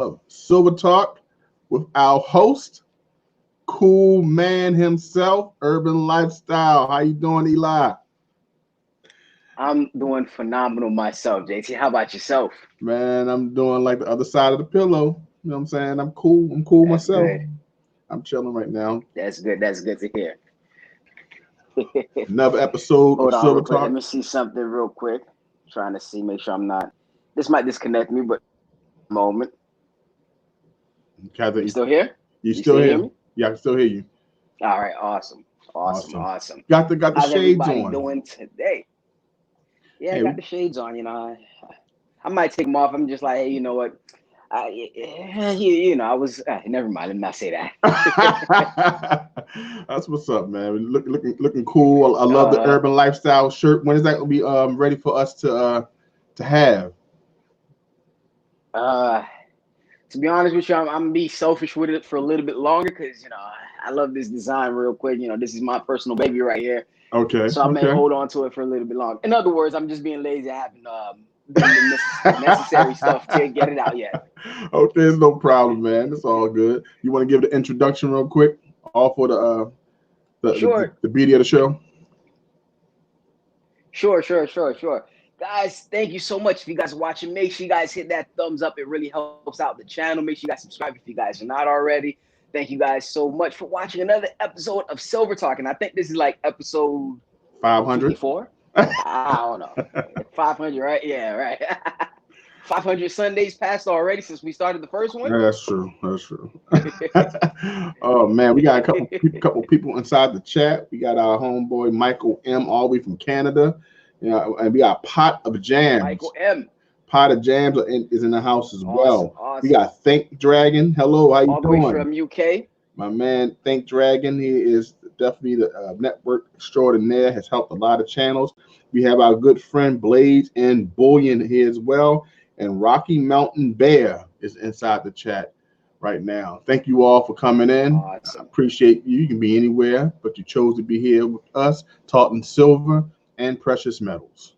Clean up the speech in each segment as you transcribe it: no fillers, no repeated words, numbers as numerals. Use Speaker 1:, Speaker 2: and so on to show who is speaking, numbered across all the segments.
Speaker 1: of Silver Talk with our host, cool man himself, Urban Lifestyle. How you doing, Eli?
Speaker 2: I'm doing phenomenal myself, JT. How about yourself?
Speaker 1: Man, I'm doing like the other side of the pillow. You know what I'm saying? I'm cool. I'm cool
Speaker 2: That's
Speaker 1: myself.
Speaker 2: good.
Speaker 1: I'm chilling right now.
Speaker 2: That's good. That's good to hear.
Speaker 1: Another episode of
Speaker 2: Hold on
Speaker 1: Silver
Speaker 2: real quick. Let
Speaker 1: Talk.
Speaker 2: me see something real quik. Trying to see, make sure I'm not. This might disconnect me, but moment. You
Speaker 1: Kathy,
Speaker 2: still here?
Speaker 1: you
Speaker 2: You
Speaker 1: still
Speaker 2: still hear
Speaker 1: here?
Speaker 2: me?
Speaker 1: Yeah, I can still hear you.
Speaker 2: All right. Awesome. Awesome.
Speaker 1: Awesome.
Speaker 2: Awesome.
Speaker 1: Got the
Speaker 2: How's
Speaker 1: shades
Speaker 2: everybody
Speaker 1: on.
Speaker 2: doing today? Yeah, I
Speaker 1: Hey,
Speaker 2: got the shades on. I might take them off. I'm just like, hey, you know what? I was. Never mind. Let me not say that.
Speaker 1: that's what's up, man. Looking cool. I love the
Speaker 2: uh,
Speaker 1: Urban Lifestyle shirt. When is that gonna be ready for us to have?
Speaker 2: uh, to be honest with you, I'm gonna be selfish with it for a little bit longer because I love this design real quick. This is my personal baby right here,
Speaker 1: Okay,
Speaker 2: so I may
Speaker 1: okay.
Speaker 2: hold on to it for a little bit longer. In other words, I'm just being lazy. I haven't done the necessary stuff to get it out yet.
Speaker 1: Okay, it's no problem, man. It's all good. You want to give the introduction real quick, all for
Speaker 2: Sure,
Speaker 1: the beauty of the show.
Speaker 2: sure. Guys, thank you so much. If you guys are watching, make sure you guys hit that thumbs up. It really helps out the channel. Make sure you guys subscribe if you guys are not already. Thank you guys so much for watching another episode of Silver Talk. And I think this is like episode
Speaker 1: 500.
Speaker 2: 54. I don't know. 500, right? Yeah, right. 500 Sundays passed already since we started the first one.
Speaker 1: That's true. That's true. Oh man, we got a couple people inside the chat. We got our homeboy Michael M, all the way from Canada. And we got Pot of Jams.
Speaker 2: Michael M.
Speaker 1: Pot of Jams is in the house as
Speaker 2: Awesome,
Speaker 1: well. We
Speaker 2: awesome.
Speaker 1: got Think Dragon. Hello, how you
Speaker 2: All the way
Speaker 1: doing?
Speaker 2: from UK.
Speaker 1: My man, Think Dragon. He is definitely the network extraordinaire. Has helped a lot of channels. We have our good friend Blaze and Bullion here as well. And Rocky Mountain Bear is inside the chat right now. Thank you all for coming in. I
Speaker 2: Awesome.
Speaker 1: appreciate you. You can be anywhere, but you chose to be here with us, talking silver and precious metals.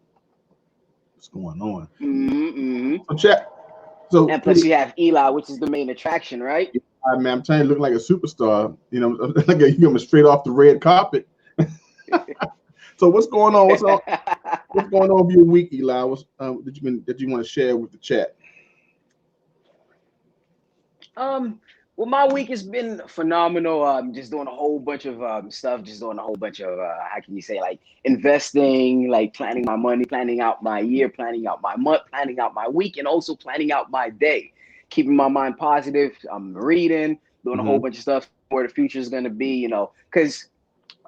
Speaker 1: What's going on?
Speaker 2: Mm-hmm.
Speaker 1: So chat. So
Speaker 2: And plus, you have Eli, which is the main attraction, right?
Speaker 1: man, I'm telling you, looking like a superstar. Like you coming straight off the red carpet. So what's going on? What's going on with your week, Eli? What's that you want to share with the chat?
Speaker 2: um, well, my week has been phenomenal. Just doing a whole bunch of stuff. Just doing a whole bunch of how can you say, like, investing, like planning my money, planning out my year, planning out my month, planning out my week, and also planning out my day. Keeping my mind positive. I'm reading, doing a whole
Speaker 1: Mm-hmm.
Speaker 2: bunch of stuff where the future is going to be. Because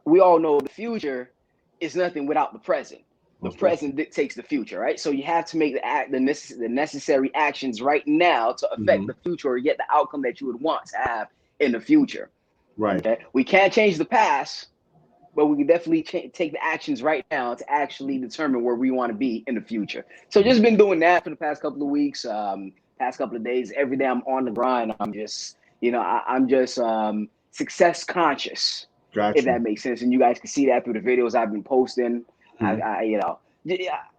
Speaker 2: we all know the future is nothing without the present. The
Speaker 1: Most definitely.
Speaker 2: present dictates the future, right? So you have to make the necessary actions right now to affect
Speaker 1: Mm-hmm.
Speaker 2: the future or get the outcome that you would want to have in the future.
Speaker 1: Right.
Speaker 2: Okay, we can't change the past, but we can definitely take the actions right now to actually determine where we want to be in the future. So just been doing that for the past couple of weeks, past couple of days. Every day I'm on the grind. I'm just, I'm just success conscious, if
Speaker 1: Got you.
Speaker 2: that makes sense. And you guys can see that through the videos I've been posting.
Speaker 1: Hmm.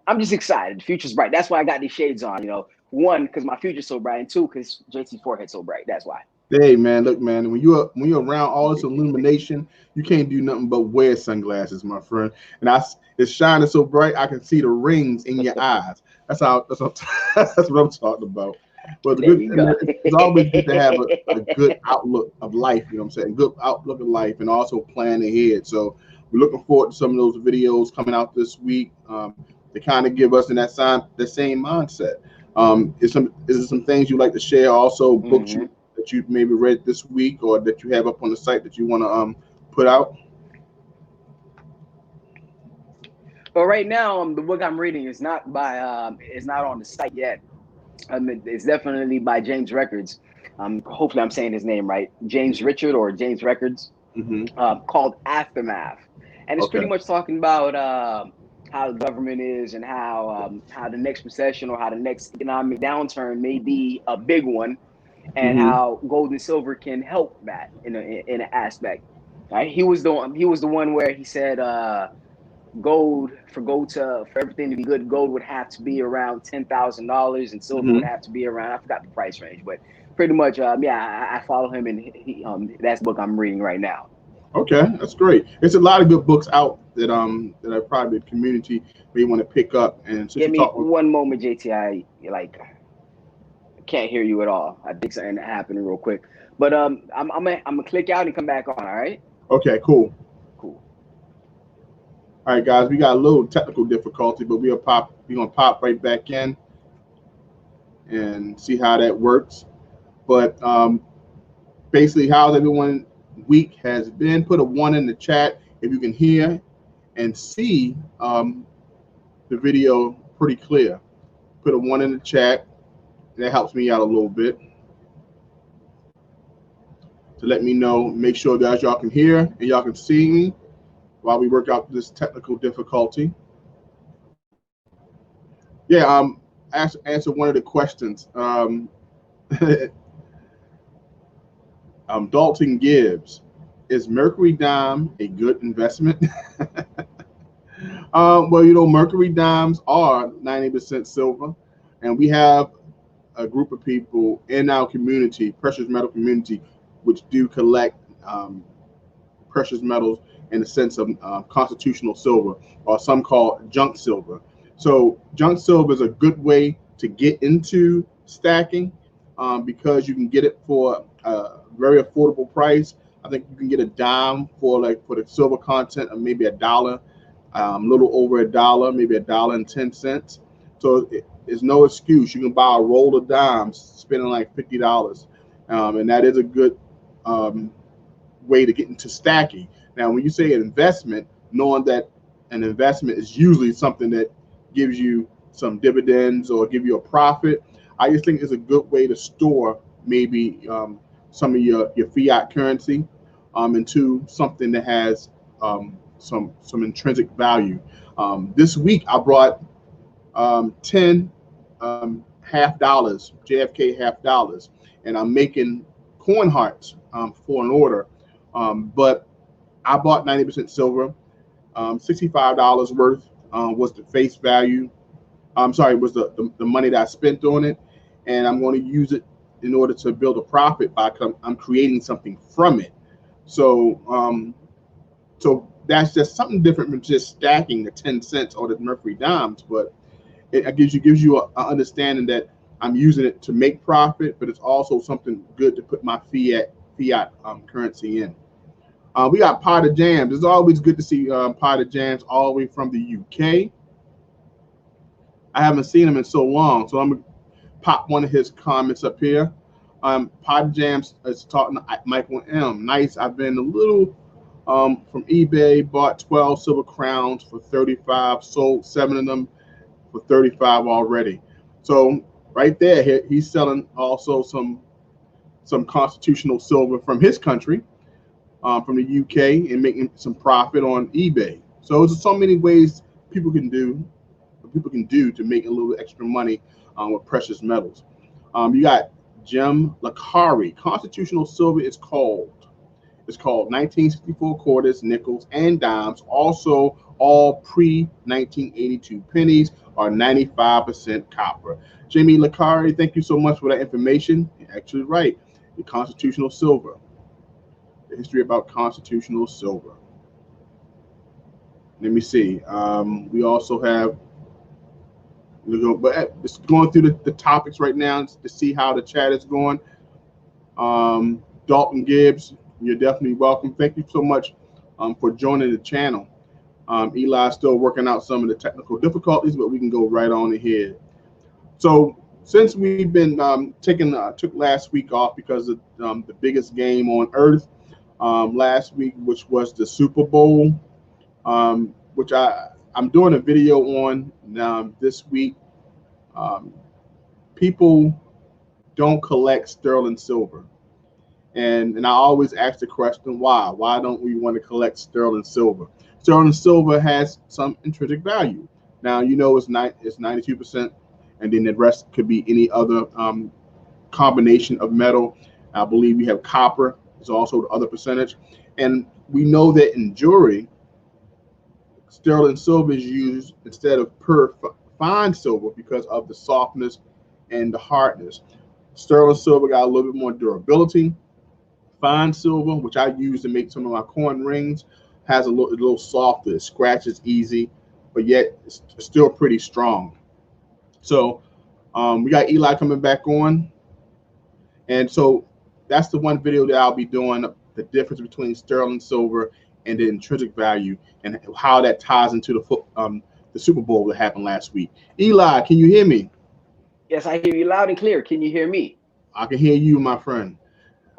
Speaker 2: I'm just excited. The future's bright. That's why I got these shades on. One, because my future's so bright, and two, because JT's forehead's so bright. That's why.
Speaker 1: Hey man, look man, when you're around all this illumination, you can't do nothing but wear sunglasses, my friend. And it's shining so bright, I can see the rings in your eyes. That's what I'm talking about. But the
Speaker 2: There
Speaker 1: good,
Speaker 2: you
Speaker 1: and
Speaker 2: go.
Speaker 1: it's always good to have a good outlook of life. You know what I'm saying? Good outlook of life, and also plan ahead. So we're looking forward to some of those videos coming out this week. To kind of give us in the same mindset. Is there some things you'd like to share? Also, books
Speaker 2: hmm
Speaker 1: that you maybe read this week or that you have up on the site that you want to put out?
Speaker 2: But right now, the book I'm reading is not on the site yet. It's definitely by James Records. Hopefully I'm saying his name right. James Richard or James Records.
Speaker 1: Hmm.
Speaker 2: Called Aftermath, and it's pretty
Speaker 1: Okay.
Speaker 2: much talking about how the government is and how the next recession or how the next economic downturn may be a big one, and
Speaker 1: Hmm.
Speaker 2: how gold and silver can help that in an aspect. Right? He was the one where he said for everything to be good, gold would have to be around $10,000 and silver would
Speaker 1: Hmm.
Speaker 2: have to be around, I forgot the price range, but pretty much, yeah, I follow him, and that's the book I'm reading right now.
Speaker 1: Okay, that's great. There's a lot of good books out that I probably the community may want to pick up. And since
Speaker 2: Give
Speaker 1: you
Speaker 2: me
Speaker 1: talk,
Speaker 2: one moment, JT. I like can't hear you at all. I think something happened real quick, but I'm gonna click out and come back on. All right,
Speaker 1: okay, cool.
Speaker 2: cool.
Speaker 1: All right, guys, we got a little technical difficulty, but we're gonna pop right back in and see how that works. But basically, how's everyone week has been? Put a 1 in the chat if you can hear and see the video pretty clear. Put a 1 in the chat. That helps me out a little bit to let me know. Make sure that y'all can hear and y'all can see me while we work out this technical difficulty. Yeah, answer one of the questions. Dalton Gibbs, is Mercury Dime a good investment? Well, Mercury Dimes are 90% silver, and we have a group of people in our community, precious metal community, which do collect precious metals in the sense of constitutional silver, or some call junk silver. So junk silver is a good way to get into stacking because you can get it for a very affordable price. I think you can get a dime for the silver content of maybe $1, a little over $1, maybe $1.10. So it's no excuse. You can buy a roll of dimes, spending like $50, and that is a good way to get into stacking. Now, when you say an investment, knowing that an investment is usually something that gives you some dividends or give you a profit, I just think it's a good way to store maybe some of your fiat currency into something that has some intrinsic value. This week I brought 10 half dollars, JFK half dollars, and I'm making coin hearts for an order. But I bought 90% silver, $65 worth was the face value. I'm sorry, was the money that I spent on it, and I'm going to use it in order to build a profit by I'm creating something from it. So so that's just something different from just stacking the 10 cents or the Mercury Dimes, but it gives you an understanding that I'm using it to make profit, but it's also something good to put my fiat currency in. We got Potter Jams. It's always good to see Potter Jams all the way from the UK. I haven't seen him in so long, so I'm gonna pop one of his comments up here. Potter Jams is talking to Michael M. Nice. I've been a little from eBay, bought 12 silver crowns for 35, sold 7 of them for 35 already. So right there, he's selling also some constitutional silver from his country, from the UK, and making some profit on eBay. So there's so many ways people can do to make a little extra money with precious metals. You got Jim Lakari. Constitutional silver is called. It's called 1964 quarters, nickels, and dimes. Also, all pre-1982 pennies are 95% copper. Jamie Lakari, thank you so much for that information. You're actually right. The constitutional silver. The history about constitutional silver. Let me see. We also have, but just going through the topics right now to see how the chat is going. Dalton Gibbs, you're definitely welcome. Thank you so much for joining the channel. Eli's still working out some of the technical difficulties, but we can go right on ahead. So since we've been took last week off because of the biggest game on earth last week, which was the Super Bowl, which I'm doing a video on this week. People don't collect sterling silver. And I always ask the question, why? Why don't we want to collect sterling silver? Sterling silver has some intrinsic value. Now, it's 92%, and then the rest could be any other combination of metal. I believe we have copper is also the other percentage. And we know that in jewelry, sterling silver is used instead of fine silver because of the softness and the hardness. Sterling silver got a little bit more durability. Fine silver, which I use to make some of my coin rings, has a little softer. It scratches easy, but yet it's still pretty strong. So we got Eli coming back on, and so that's the one video that I'll be doing, the difference between sterling silver and the intrinsic value, and how that ties into the Super Bowl that happened last week. Eli, can you hear me?
Speaker 2: Yes, I hear you loud and clear. Can you hear me?
Speaker 1: I can hear you, my friend.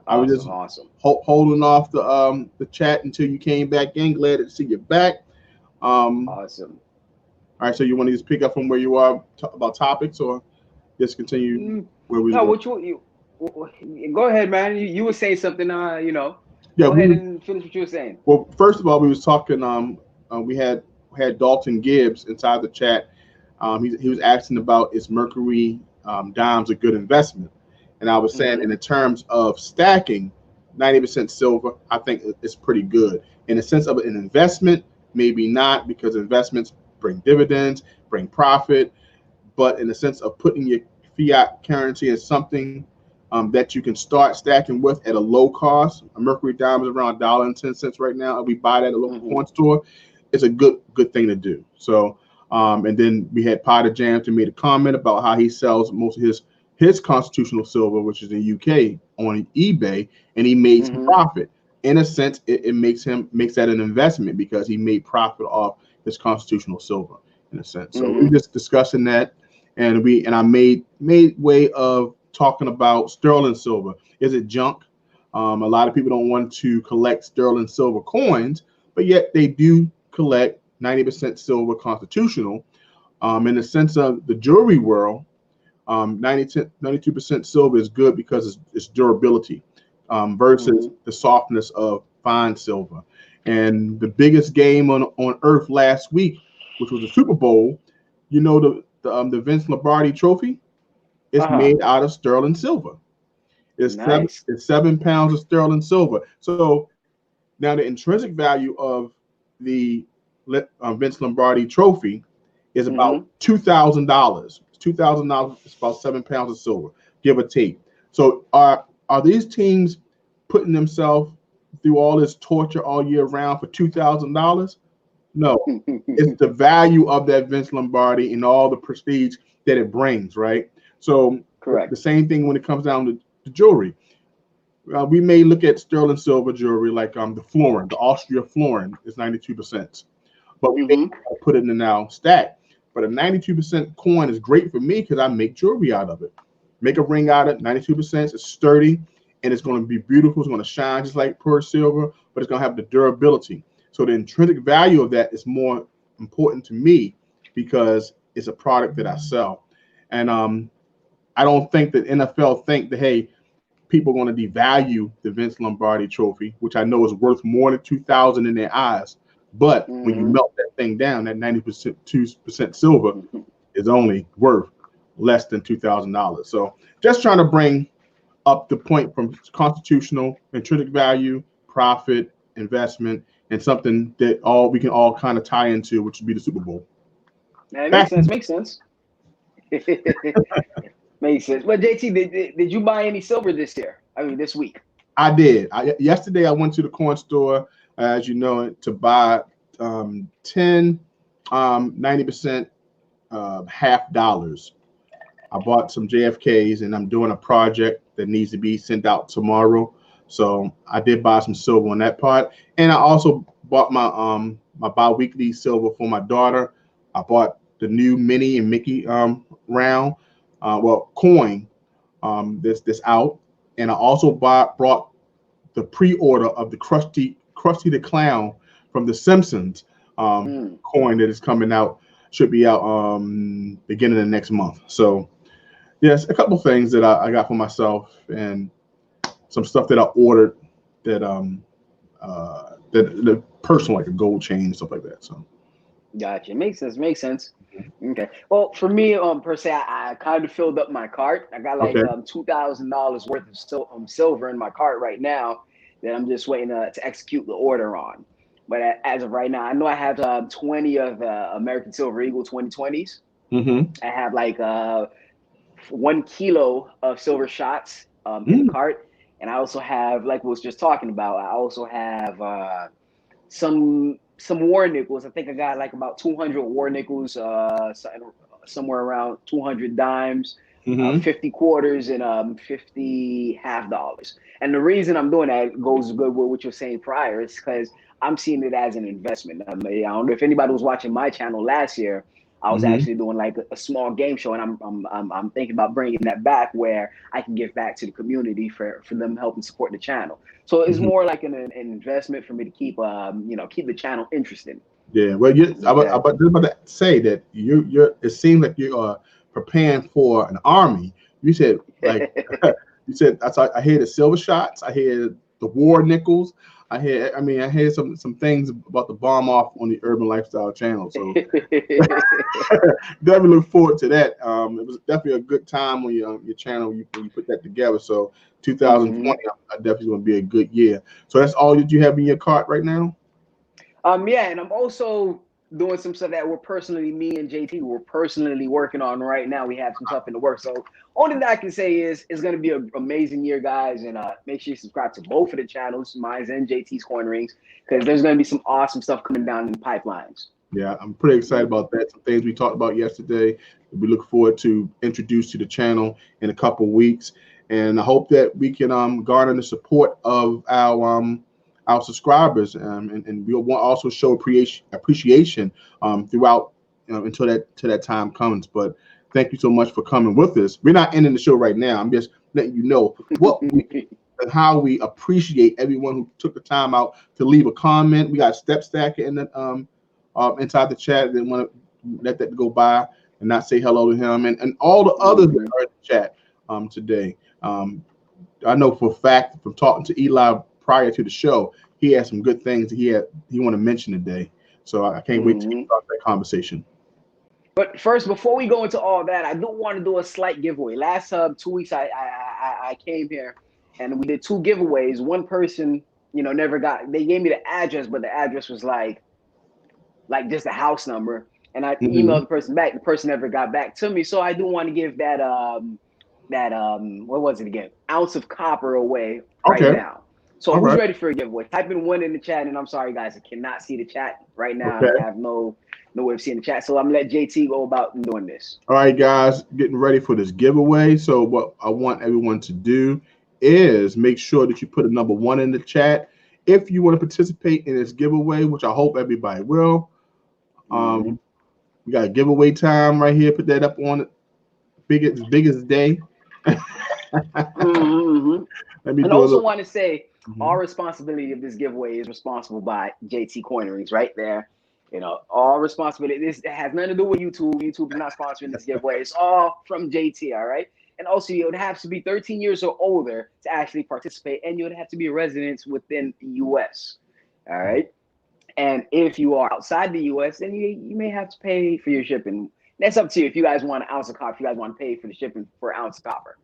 Speaker 1: I was just
Speaker 2: awesome.
Speaker 1: Holding off the chat until you came back in. Glad to see you back.
Speaker 2: Awesome.
Speaker 1: All right, so you want to just pick up from where you are about topics, or just continue where we?
Speaker 2: No, go ahead, man. You were saying something.
Speaker 1: Yeah,
Speaker 2: go ahead and finish what you were saying.
Speaker 1: Well, first of all, we was talking. We had Dalton Gibbs inside the chat. He was asking about, is Mercury Dimes a good investment? And I was saying, in the terms of stacking, 90% silver, I think it's pretty good. In the sense of an investment, maybe not, because investments bring dividends, bring profit. But in the sense of putting your fiat currency in something that you can start stacking with at a low cost, a Mercury Dimes is around $1.10 right now, and we buy that at a local coin store. It's a good thing to do. So, and then we had Potter Jams, who made a comment about how he sells most of his constitutional silver, which is in UK, on eBay, and he made some profit. In a sense, it makes that an investment, because he made profit off his constitutional silver, in a sense. So we're just discussing that, and I made way of talking about sterling silver. Is it junk? A lot of people don't want to collect sterling silver coins, but yet they do collect 90% silver constitutional. In the sense of the jewelry world, 92% silver is good because it's durability versus the softness of fine silver. And the biggest game on earth last week, which was the Super Bowl, the Vince Lombardi trophy, is made out of sterling silver. It's
Speaker 2: nice.
Speaker 1: it's 7 pounds of sterling silver. So now the intrinsic value of the Vince Lombardi trophy is about $2,000. $2,000 is about 7 pounds of silver, give or take. So are these teams putting themselves through all this torture all year round for $2,000? No, it's the value of that Vince Lombardi and all the prestige that it brings, right? So
Speaker 2: correct.
Speaker 1: The same thing when it comes down to jewelry. We may look at sterling silver jewelry like the florin, the Austria florin is 92%, but we may put it in our stack. But a 92% coin is great for me because I make jewelry out of it. Make a ring out of it, 92%. It's sturdy, and it's going to be beautiful. It's going to shine just like pure silver, but it's going to have the durability. So the intrinsic value of that is more important to me because it's a product that I sell. And I don't think that NFL think that, hey, people are going to devalue the Vince Lombardi trophy, which I know is worth more than $2,000 in their eyes. But when you melt that thing down, that 92% silver is only worth less than $2,000. So just trying to bring up the point from constitutional, intrinsic value, profit, investment, and something that we can all kind of tie into, which would be the Super Bowl.
Speaker 2: That makes sense. Makes sense. Makes sense. But JT, did you buy any silver this year? I mean, this week?
Speaker 1: I did. Yesterday, I went to the coin store, as you know, to buy 10 90% half dollars. I bought some JFKs, and I'm doing a project that needs to be sent out tomorrow. So I did buy some silver on that part, and I also bought my my bi-weekly silver for my daughter. I bought the new Minnie and Mickey round, coin this out, and I also brought the pre-order of the Krusty the Clown from The Simpsons coin that is coming out. Should be out beginning of next month. So yes, a couple things that I got for myself, and some stuff that I ordered that that personal, like a gold chain, stuff like that. So
Speaker 2: gotcha. Makes sense. Makes sense. Okay. Well, for me, per se, I kind of filled up my cart. I got like $2,000 worth of silver in my cart right now that I'm just waiting to execute the order on. But as of right now, I know I have 20 of American Silver Eagle 2020s. I have like 1 kilo of silver shots in the cart, and I also have, like we was just talking about, I also have some war nickels. I think I got like about 200 war nickels, somewhere around 200 dimes, 50 quarters, and 50 half dollars. And the reason I'm doing that goes good with what you're saying prior. It's because I'm seeing it as an investment. I don't know if anybody was watching my channel last year. I was actually doing like a small game show, and I'm thinking about bringing that back where I can give back to the community for them helping support the channel. So it's more like an investment for me to keep keep the channel interesting.
Speaker 1: Yeah, well, I was about to say that you're. It seems like you are preparing for an army. You said like you said. I hear the silver shots. I hear the war nickels. I hear some things about the bomb off on the Urban Lifestyle channel. So definitely look forward to that. It was definitely a good time when your channel when you put that together. So 2020, I definitely going to be a good year. So that's all that you have in your cart right now.
Speaker 2: Yeah, and I'm also doing some stuff that me and JT, we're personally working on right now. We have some stuff in the works. So only thing I can say is it's going to be an amazing year, guys. And make sure you subscribe to both of the channels, mine and JT's Coin Rings, because there's going to be some awesome stuff coming down in the pipelines.
Speaker 1: Yeah, I'm pretty excited about that. Some things we talked about yesterday. We look forward to introduce to the channel in a couple weeks. And I hope that we can garner the support of our subscribers, and we want also show appreciation throughout until that time comes. But thank you so much for coming with us. We're not ending the show right now. I'm just letting you know what and how we appreciate everyone who took the time out to leave a comment. We got Step Stacker in the inside the chat. Didn't want to let that go by and not say hello to him, and all the others that are in the chat today. I know for a fact from talking to Eli prior to the show, he had some good things he want to mention today. So I can't wait to start that conversation.
Speaker 2: But first, before we go into all that, I do want to do a slight giveaway. Last 2 weeks, I came here and we did 2 giveaways. One person, never got. They gave me the address, but the address was like just a house number. And I emailed the person back. The person never got back to me. So I do want to give that what was it again? Ounce of copper away right now. So who's ready for a giveaway? Type in 1 in the chat. And I'm sorry, guys, I cannot see the chat right now. I have no way of seeing the chat. So I'm going to let JT go about doing this.
Speaker 1: All right, guys, getting ready for this giveaway. So what I want everyone to do is make sure that you put a number 1 in the chat if you want to participate in this giveaway, which I hope everybody will. We got a giveaway time right here. Put that up on it. Biggest day.
Speaker 2: And also want to say our responsibility of this giveaway is responsible by JT Coin Rings right there. All responsibility. This has nothing to do with YouTube. YouTube is not sponsoring this giveaway. It's all from JT, all right? And also, you would have to be 13 years or older to actually participate, and you would have to be a resident within the U.S., all right? And if you are outside the U.S., then you may have to pay for your shipping. That's up to you. If you guys want an ounce of copper, if you guys want to pay for the shipping for an ounce of copper.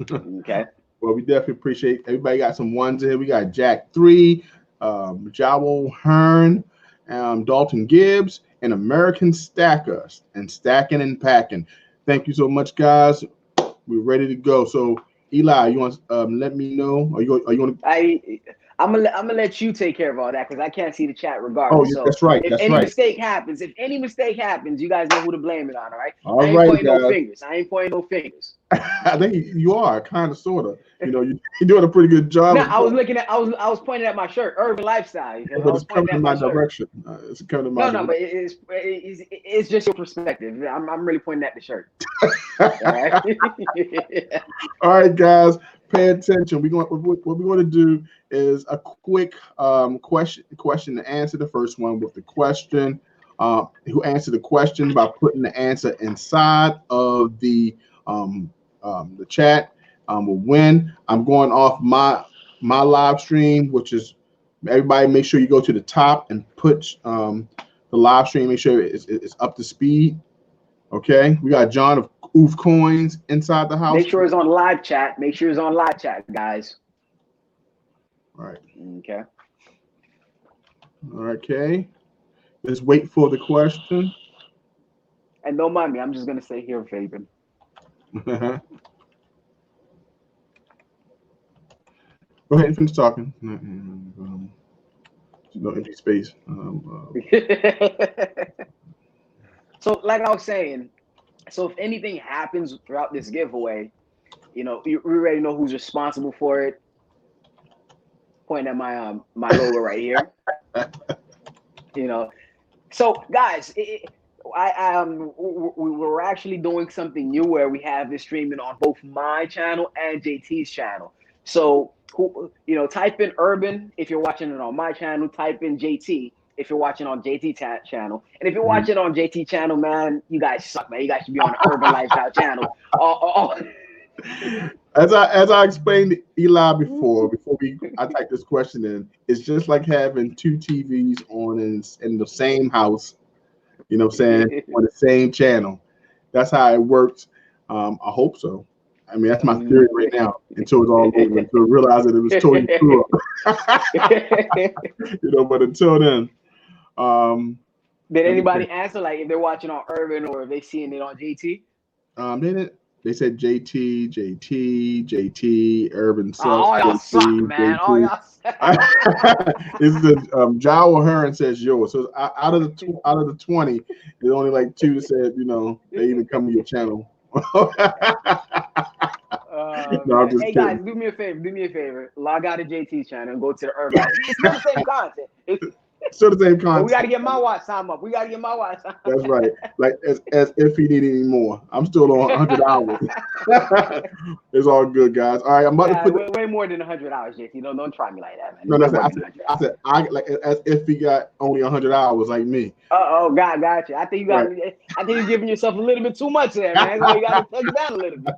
Speaker 2: Okay.
Speaker 1: Well, we definitely appreciate everybody. Got some ones here. We got Jack 3, Jawo Hearn, Dalton Gibbs, and American Stacker, and Stacking and Packing. Thank you so much, guys. We're ready to go. So, Eli, you want to let me know? Are you want to?
Speaker 2: I'm gonna let you take care of all that because I can't see the chat regardless.
Speaker 1: Oh, that's right.
Speaker 2: If any mistake happens, you guys know who to blame it on. All right.
Speaker 1: I ain't pointing no fingers. I think you are kind of, sort of. You're doing a pretty good job.
Speaker 2: No, I was pointing at my shirt, Urban Lifestyle.
Speaker 1: But it's coming in my direction. It's coming in my direction.
Speaker 2: No, but it's just your perspective. I'm really pointing at the shirt. All right.
Speaker 1: All right, guys. Pay attention. What we're going to do is a quick question to answer. The first one with the question. Who answered the question by putting the answer inside of the chat will win. I'm going off my live stream, which is everybody. Make sure you go to the top and put the live stream. Make sure it's up to speed. Okay, we got John of Oof Coins inside the house.
Speaker 2: Make sure it's on live chat. Make sure it's on live chat, guys.
Speaker 1: All right.
Speaker 2: Okay.
Speaker 1: Okay. Let's wait for the question.
Speaker 2: And don't mind me. I'm just gonna stay here vaping.
Speaker 1: Go ahead and finish talking. No empty space.
Speaker 2: So, like I was saying, so if anything happens throughout this giveaway, you know, we already know who's responsible for it. Pointing at my my logo right here. You know, so guys, we're actually doing something new where we have this streaming on both my channel and JT's channel. So, you know, type in Urban if you're watching it on my channel. Type in JT if you're watching on JT channel. And if you're watching on JT channel, man, you guys suck, man. You guys should be on the Urban Lifestyle channel.
Speaker 1: As I explained to Eli before I typed this question in, it's just like having two TVs on in the same house, you know what I'm saying, on the same channel. That's how it works. I hope so. I mean, that's my theory right now until it's all over, until I realize that it was totally true. You know, but until then.
Speaker 2: Did anybody answer, like, if they're watching on Urban or if they seeing it on JT?
Speaker 1: They said JT, Urban sucks.
Speaker 2: Oh, y'all suck, man.
Speaker 1: JT.
Speaker 2: Oh, y'all suck.
Speaker 1: It's the Jawa Heron says yours. So out of the 20, there's only like 2 that said, you know, they even come to your channel. No, I'm just
Speaker 2: hey
Speaker 1: kidding.
Speaker 2: guys, do me a favor. Log out of JT's channel and go to the Urban. It's still the same content.
Speaker 1: Still the same content.
Speaker 2: We got to get my watch time up.
Speaker 1: That's right. Like as if he need any more. I'm still on 100 hours. It's all good, guys. All right, I'm about to put
Speaker 2: way more than 100 hours, JT. Don't try me like that, man.
Speaker 1: No, that's I said I like as if he got only 100 hours like me.
Speaker 2: Gotcha. I think you're giving yourself a little bit too much there, man. So you got to take it down a little bit.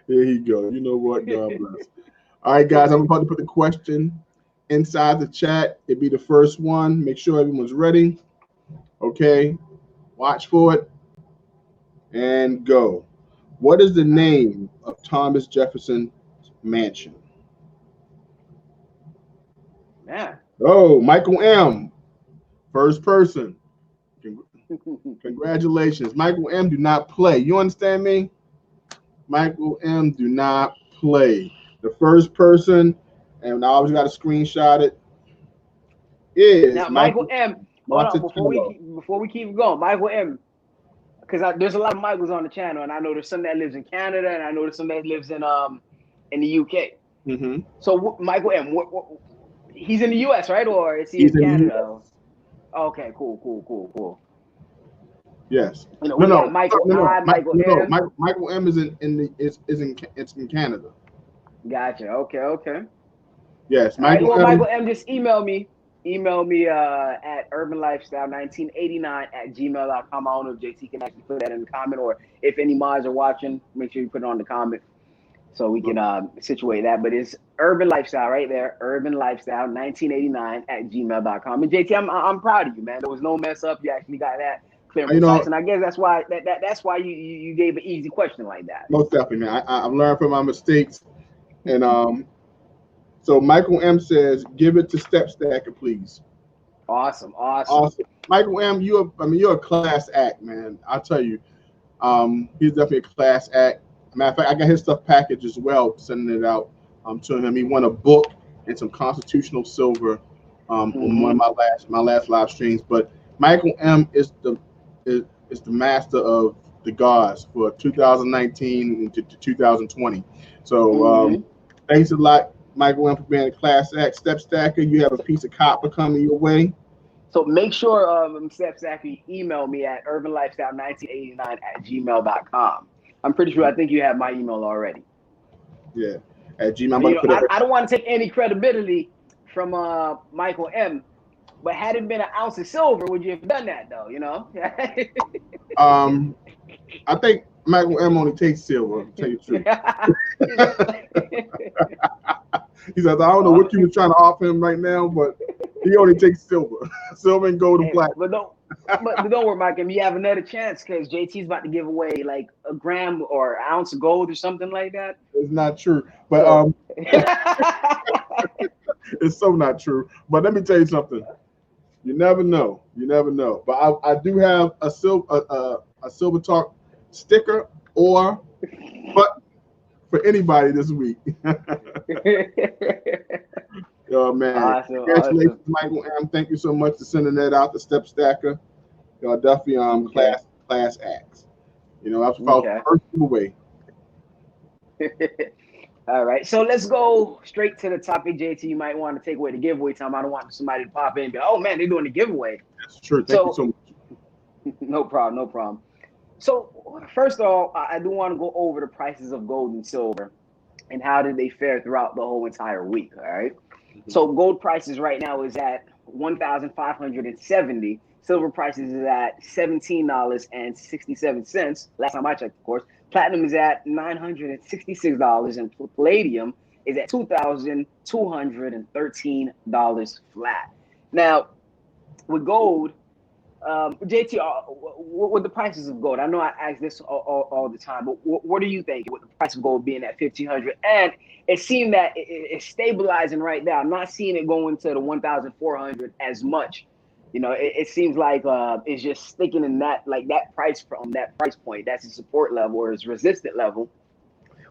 Speaker 1: There you go. You know what? God bless. All right, guys, I'm about to put the question inside the chat. It'd be the first one. Make sure everyone's ready. Okay. Watch for it. And go. What is the name of Thomas Jefferson's mansion?
Speaker 2: Yeah.
Speaker 1: Oh, Michael M. First person. Congratulations. Michael M. do not play. You understand me? Michael M. do not play. The first person, and I always got to screenshot it, is
Speaker 2: now Michael M. Hold on, before we keep going, Michael M. Because there's a lot of Michaels on the channel, and I know there's some that lives in Canada, and I know there's some that lives in the UK.
Speaker 1: Mm-hmm.
Speaker 2: So Michael M. He's in the US, right, or is he in Canada? Okay, cool.
Speaker 1: Yes.
Speaker 2: You know, Michael
Speaker 1: M is in Canada.
Speaker 2: Gotcha. Okay.
Speaker 1: Yes,
Speaker 2: Michael M. Just email me at urbanlifestyle1989@gmail.com. I don't know if JT can actually put that in the comment, or if any mods are watching, make sure you put it on the comment so we can situate that. But it's Urban Lifestyle right there, urbanlifestyle1989@gmail.com. And JT, I'm proud of you, man. There was no mess up. You actually got that clear and precise, and I guess that's why you gave an easy question like that.
Speaker 1: Most definitely, man. I've learned from my mistakes, and so Michael M says, "Give it to Step Stacker, please."
Speaker 2: Awesome.
Speaker 1: Michael M, you're a class act, man. I'll tell you, he's definitely a class act. Matter of fact, I got his stuff packaged as well, sending it out to him. He won a book and some constitutional silver on one of my last live streams. But Michael M is the master of the gods for 2019 to 2020. So thanks a lot, Michael M, for being a class act. Step Stacker, you have a piece of copper coming your way.
Speaker 2: So make sure, Step Stacker, email me at urbanlifestyle1989@gmail.com. I'm pretty sure, I think you have my email already.
Speaker 1: Yeah, at Gmail.
Speaker 2: I don't want to take any credibility from Michael M, but had it been an ounce of silver, would you have done that though? You know.
Speaker 1: I think Michael M only takes silver. To tell you the truth. He says, I don't know what you were trying to offer him right now, but he only takes silver, silver and gold and black.
Speaker 2: But don't worry, Mike. You have another chance because JT's about to give away like a gram or an ounce of gold or something like that.
Speaker 1: It's not true, but it's so not true. But let me tell you something. You never know. But I do have a Silver Talk sticker or but for anybody this week. Yo, man.
Speaker 2: Awesome,
Speaker 1: Congratulations,
Speaker 2: awesome.
Speaker 1: Michael M. Thank you so much for sending that out, the Step Stacker. Y'all definitely
Speaker 2: Okay.
Speaker 1: class acts. You know, that's
Speaker 2: Okay.
Speaker 1: first giveaway.
Speaker 2: All right, so let's go straight to the topic, JT. You might want to take away the giveaway time. I don't want somebody to pop in and be, oh man, they're doing the giveaway.
Speaker 1: That's true. Thank you
Speaker 2: So
Speaker 1: so much.
Speaker 2: no problem, no problem. So first of all, I do want to go over the prices of gold and silver and how did they fare throughout the whole entire week. All right. So gold prices right now is at 1,570. Silver prices is at $17.67. Last time I checked, of course. Platinum is at $966, and palladium is at $2,213 flat. Now, with gold, JT, with the prices of gold, I know I ask this all the time, but what do you think with the price of gold being at 1,500? And it seemed that it's stabilizing right now. I'm not seeing it going to the 1,400 as much. You know, it seems like it's just sticking in that price from that price point. That's a support level or its resistant level.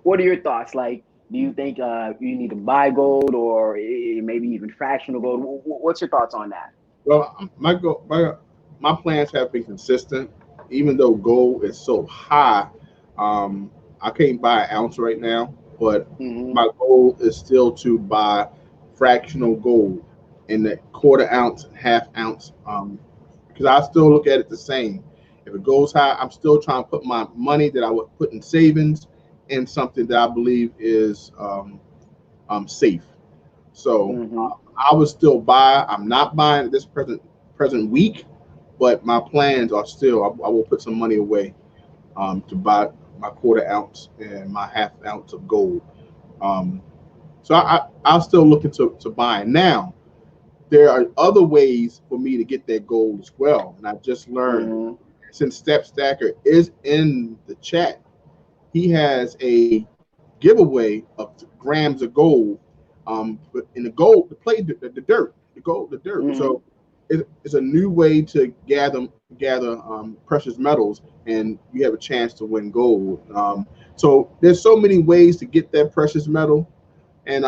Speaker 2: What are your thoughts? Like, do you think you need to buy gold or maybe even fractional gold? What's your thoughts on that?
Speaker 1: Well, my plans have been consistent, even though gold is so high. I can't buy an ounce right now, but my goal is still to buy fractional gold in the quarter ounce, half ounce, because I still look at it the same. If it goes high, I'm still trying to put my money that I would put in savings in something that I believe is safe. So I would still buy. I'm not buying at this present week, but my plans are still. I will put some money away to buy my quarter ounce and my half ounce of gold. Um, so I'll still look into buying. Now, there are other ways for me to get that gold as well. And I just learned since Step Stacker is in the chat, he has a giveaway of grams of gold. But in the gold, the dirt, the dirt. So it's a new way to gather precious metals, and you have a chance to win gold. So there's so many ways to get that precious metal, and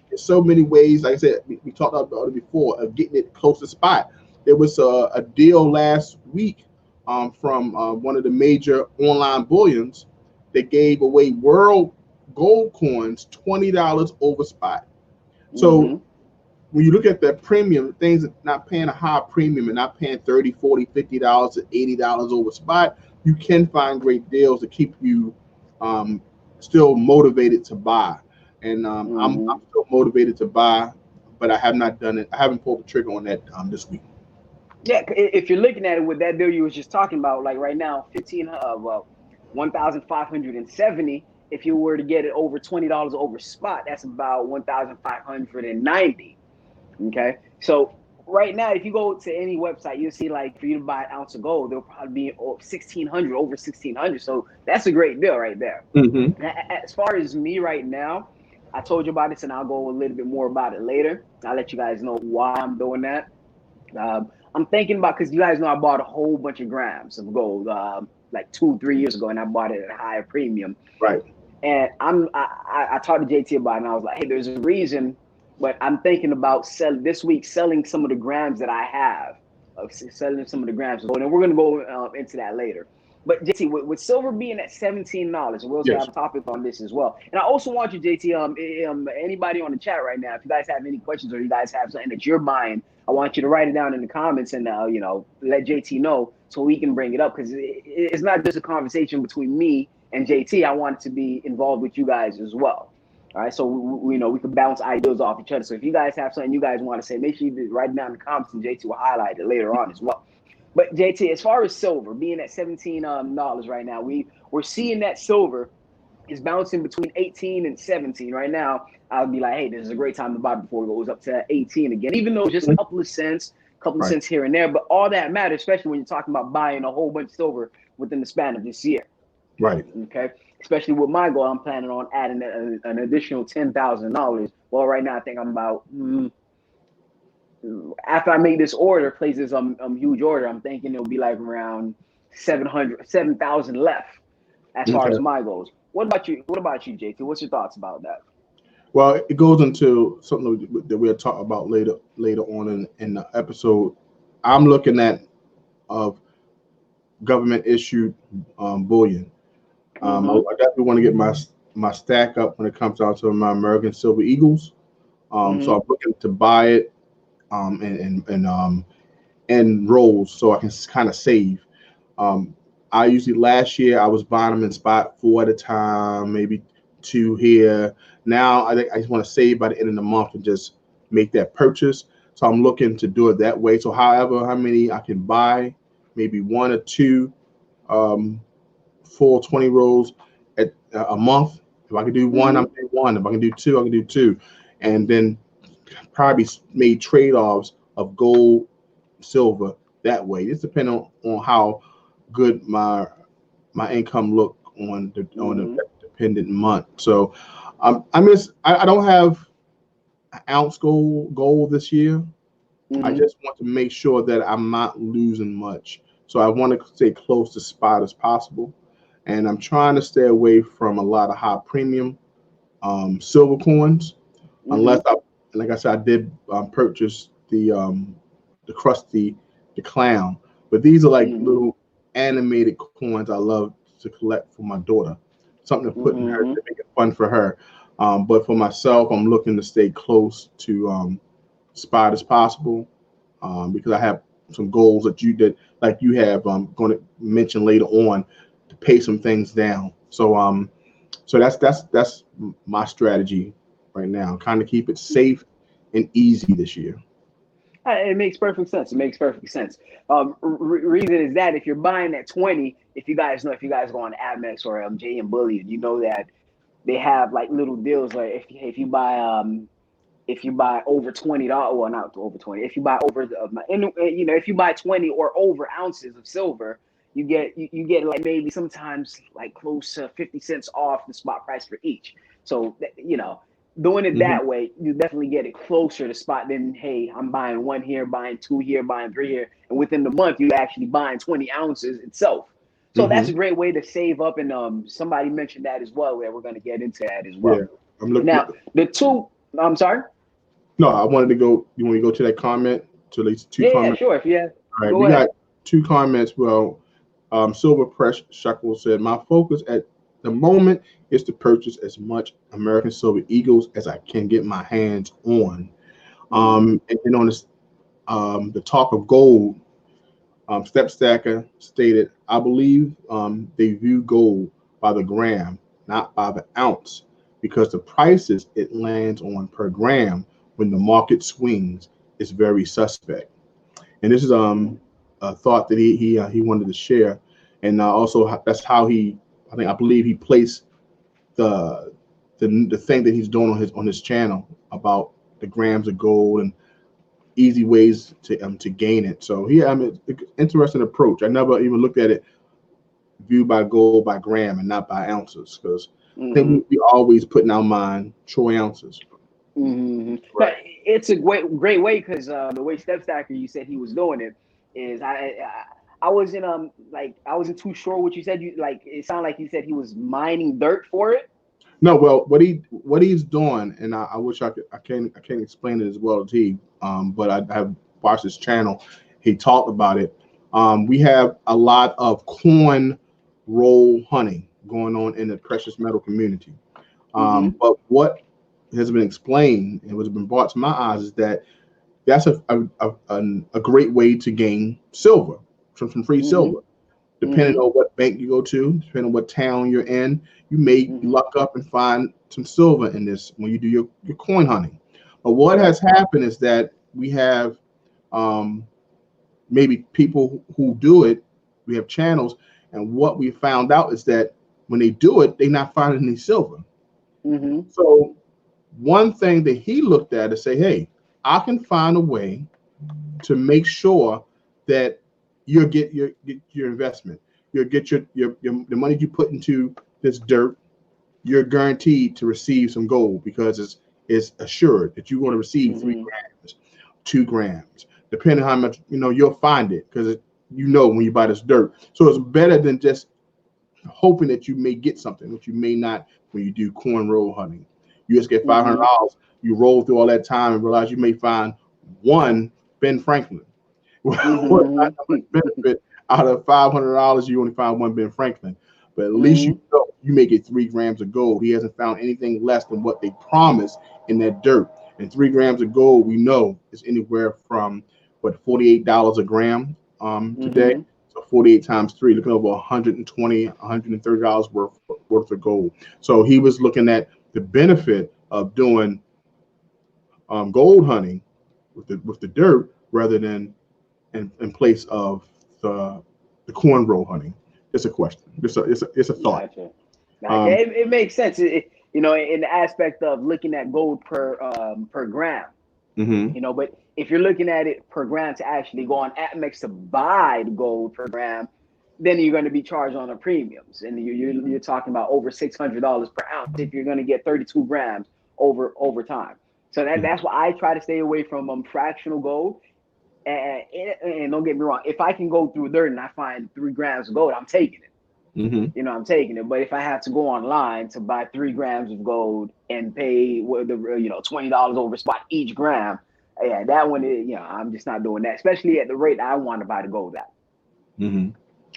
Speaker 1: there's so many ways. Like I said, we talked about it before of getting it close to spot. There was a deal last week from one of the major online bullions that gave away world gold coins $20 over spot. So when you look at that premium, things that not paying a high premium and not paying $30, $40, $50 to $80 over spot, you can find great deals to keep you still motivated to buy. And I'm still motivated to buy, but I have not done it. I haven't pulled the trigger on that this week.
Speaker 2: Yeah, if you're looking at it with that deal you was just talking about, like right now, 1,570. If you were to get it over $20 over spot, that's about 1,590. Okay, so right now, if you go to any website, you'll see like for you to buy an ounce of gold, there'll probably be 1,600, over 1,600. So that's a great deal right there. As far as me right now, I told you about this, and I'll go a little bit more about it later. I'll let you guys know why I'm doing that. I'm thinking about, because you guys know I bought a whole bunch of grams of gold like 2-3 years ago, and I bought it at a higher premium.
Speaker 1: Right.
Speaker 2: And I talked to JT about it, and I was like, hey, there's a reason, but I'm thinking about selling some of the grams that I have, selling some of the grams of gold, and we're going to go into that later. But JT, with silver being at $17, and we'll have a topic on this as well. And I also want you, JT, anybody on the chat right now, if you guys have any questions or you guys have something that you're buying, I want you to write it down in the comments and let JT know so we can bring it up, because it's not just a conversation between me and JT. I want it to be involved with you guys as well. All right, so we can bounce ideas off each other. So if you guys have something you guys want to say, make sure you write it down in the comments, and JT will highlight it later on as well. But JT, as far as silver being at $17 right now, we're seeing that silver is bouncing between 18 and 17 right now. I would be like, hey, this is a great time to buy before it goes up to 18 again, even though it's just a couple of cents here and there. But all that matters, especially when you're talking about buying a whole bunch of silver within the span of this year.
Speaker 1: Right.
Speaker 2: Okay. Especially with my goal, I'm planning on adding an additional $10,000. Well, right now I think I'm about after I make this order, place this huge order, I'm thinking it'll be like around 7,000 left as far
Speaker 1: Okay.
Speaker 2: as my goals. What about you? What about you, JT? What's your thoughts about that?
Speaker 1: Well, it goes into something that we'll talk about later on in the episode. I'm looking at of government issued bullion. I definitely want to get my stack up when it comes down to my American Silver Eagles. So I'm looking to buy it and rolls so I can kind of save. Um, I usually last year I was buying them in spot 4 at a time, maybe 2 here. Now I think I just want to save by the end of the month and just make that purchase. So I'm looking to do it that way. So however how many I can buy, maybe 1 or 2 um, full 20 rolls at a month. If I can do one, I'm doing one. If I can do two, I can do two, and then probably made trade-offs of gold, silver that way. It's depending on how good my income look on the dependent month. So I don't have an ounce gold this year. I just want to make sure that I'm not losing much. So I want to stay close to spot as possible. And I'm trying to stay away from a lot of high premium silver coins, unless like I said, I did purchase the Krusty the Clown, but these are like little animated coins I love to collect for my daughter, something to put in her to make it fun for her. But for myself, I'm looking to stay close to spot as possible because I have some goals like you have going to mention later on to pay some things down. So that's my strategy right now. Kind of keep it safe and easy this year.
Speaker 2: It makes perfect sense. It makes perfect sense. Reason is that if you're buying at 20, if you guys know, if you guys go on Amex or J and Bullion, you know that they have like little deals. Like if you buy over $20, well, not over 20. If you buy over if you buy 20 or over ounces of silver, you get like maybe sometimes like close to 50 cents off the spot price for each. So doing it that way, you definitely get it closer to spot than, hey, I'm buying one here, buying two here, buying three here, and within the month you actually buying 20 ounces itself. So that's a great way to save up. And somebody mentioned that as well, where we're going to get into that as
Speaker 1: Yeah,
Speaker 2: well.
Speaker 1: I'm looking.
Speaker 2: Now the two, I'm sorry.
Speaker 1: No, I wanted to go. You want to go to that comment? To at least two
Speaker 2: Yeah,
Speaker 1: comments.
Speaker 2: sure. If you
Speaker 1: All right,
Speaker 2: go
Speaker 1: we
Speaker 2: ahead.
Speaker 1: got 2 comments. Well, Silver Press Shekel said, "My focus at the moment is to purchase as much American Silver Eagles as I can get my hands on." And then on this, the talk of gold, Step Stacker stated, "I believe they view gold by the gram, not by the ounce, because the prices it lands on per gram when the market swings is very suspect." And this is a thought that he wanted to share, and also that's how I believe he placed the the thing that he's doing on his channel about the grams of gold and easy ways to gain it. So it's interesting approach. I never even looked at it viewed by gold by gram and not by ounces, because I think we always put in our mind troy ounces.
Speaker 2: But it's a great way because the way Step Stacker you said he was doing it is I wasn't like I wasn't too sure what you said. You like it sounded like you said he was mining dirt for it.
Speaker 1: No, well, what he's doing, and I wish I can't explain it as well as he, but I have watched his channel. He talked about it. We have a lot of coin roll hunting going on in the precious metal community. But what has been explained and what's been brought to my eyes is that that's a great way to gain silver, some free silver. Depending on what bank you go to, depending on what town you're in, you may luck up and find some silver in this when you do your coin hunting. But what has happened is that we have maybe people who do it, we have channels, and what we found out is that when they do it, they're not finding any silver. So one thing that he looked at is say, hey, I can find a way to make sure that you'll get your investment. You'll get your the money you put into this dirt. You're guaranteed to receive some gold because it's assured that you're going to receive 3 grams, 2 grams, depending on how much you'll find it because when you buy this dirt. So it's better than just hoping that you may get something, which you may not when you do cornrow hunting. You just get $500. You roll through all that time and realize you may find one Ben Franklin. What not much benefit out of $500? You only find one Ben Franklin, but at least you know you may get 3 grams of gold. He hasn't found anything less than what they promised in that dirt. And 3 grams of gold, we know, is anywhere from $48 a gram today. So 48 times 3, looking over $120, $130 worth of gold. So he was looking at the benefit of doing gold hunting with the dirt rather than in place of the cornrow hunting. It's a question. It's a thought.
Speaker 2: Gotcha. It makes sense. You know, in the aspect of looking at gold per gram. You know, but if you're looking at it per gram to actually go on Atmex to buy the gold per gram, then you're going to be charged on the premiums, and you're talking about over $600 per ounce if you're going to get 32 grams over time. So that's why I try to stay away from fractional gold. And don't get me wrong, if I can go through dirt and I find 3 grams of gold, I'm taking it. You know, I'm taking it. But if I have to go online to buy 3 grams of gold and pay $20 over spot each gram, yeah, that one, I'm just not doing that, especially at the rate I want to buy the gold at.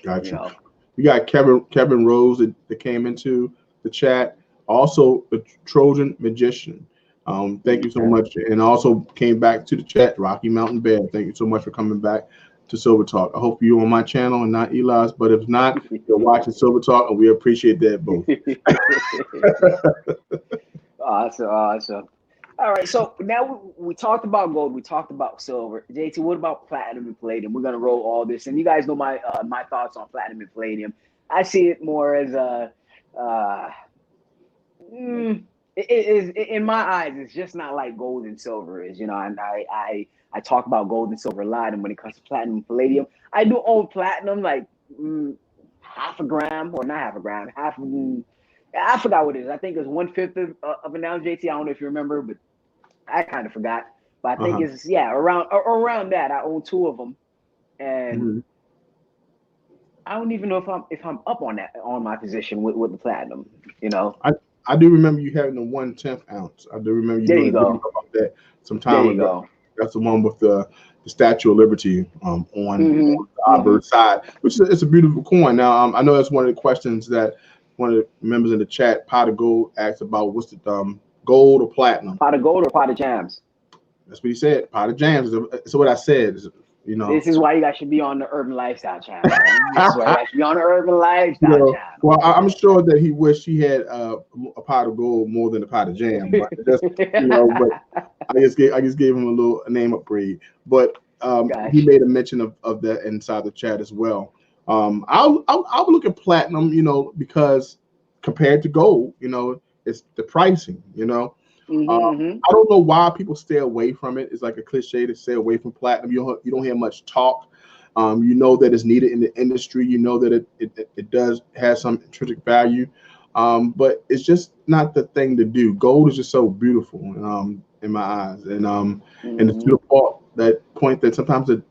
Speaker 1: Gotcha. You know? We got Kevin Rose that came into the chat. Also, the Trojan Magician. Thank you so much. And also came back to the chat, Rocky Mountain Bear. Thank you so much for coming back to Silver Talk. I hope you're on my channel and not Eli's, but if not, you're watching Silver Talk, and we appreciate that both.
Speaker 2: Awesome. All right, so now we talked about gold, we talked about silver. JT, what about platinum and palladium? We're gonna roll all this, and you guys know my thoughts on platinum and palladium. I see it more as it is in my eyes. It's just not like gold and silver is, and I talk about gold and silver a lot. And when it comes to platinum and palladium, I do own platinum, like half a gram, or not half a gram, I forgot what it is. I think it's 1/5 of an ounce, JT. I don't know if you remember, but I kind of forgot. But I think it's around that. I own 2 of them, and I don't even know if I'm up on my position with the platinum.
Speaker 1: I do remember you having the 1/10 ounce. I do remember you
Speaker 2: doing a video
Speaker 1: about that some time ago. That's the one with the Statue of Liberty on the obverse side, which is a beautiful coin. Now, I know that's one of the questions that one of the members in the chat, Pot of Gold, asked about. What's the gold or platinum?
Speaker 2: Pot of gold or pot of jams?
Speaker 1: That's what he said. Pot of jams. That's what I said.
Speaker 2: This is why you guys should be on the Urban Lifestyle channel. Right? This is why you guys should be on the Urban Lifestyle channel.
Speaker 1: Well, I'm sure that he wished he had a pot of gold more than a pot of jam. But but I just gave him a name upgrade. But he made a mention of that inside the chat as well. I'll look at platinum, because compared to gold, it's the pricing, I don't know why people stay away from it. It's like a cliche to stay away from platinum. You don't hear much talk. That it's needed in the industry. That it does have some intrinsic value, but it's just not the thing to do. Gold is just so beautiful in my eyes, and it's to the point that sometimes the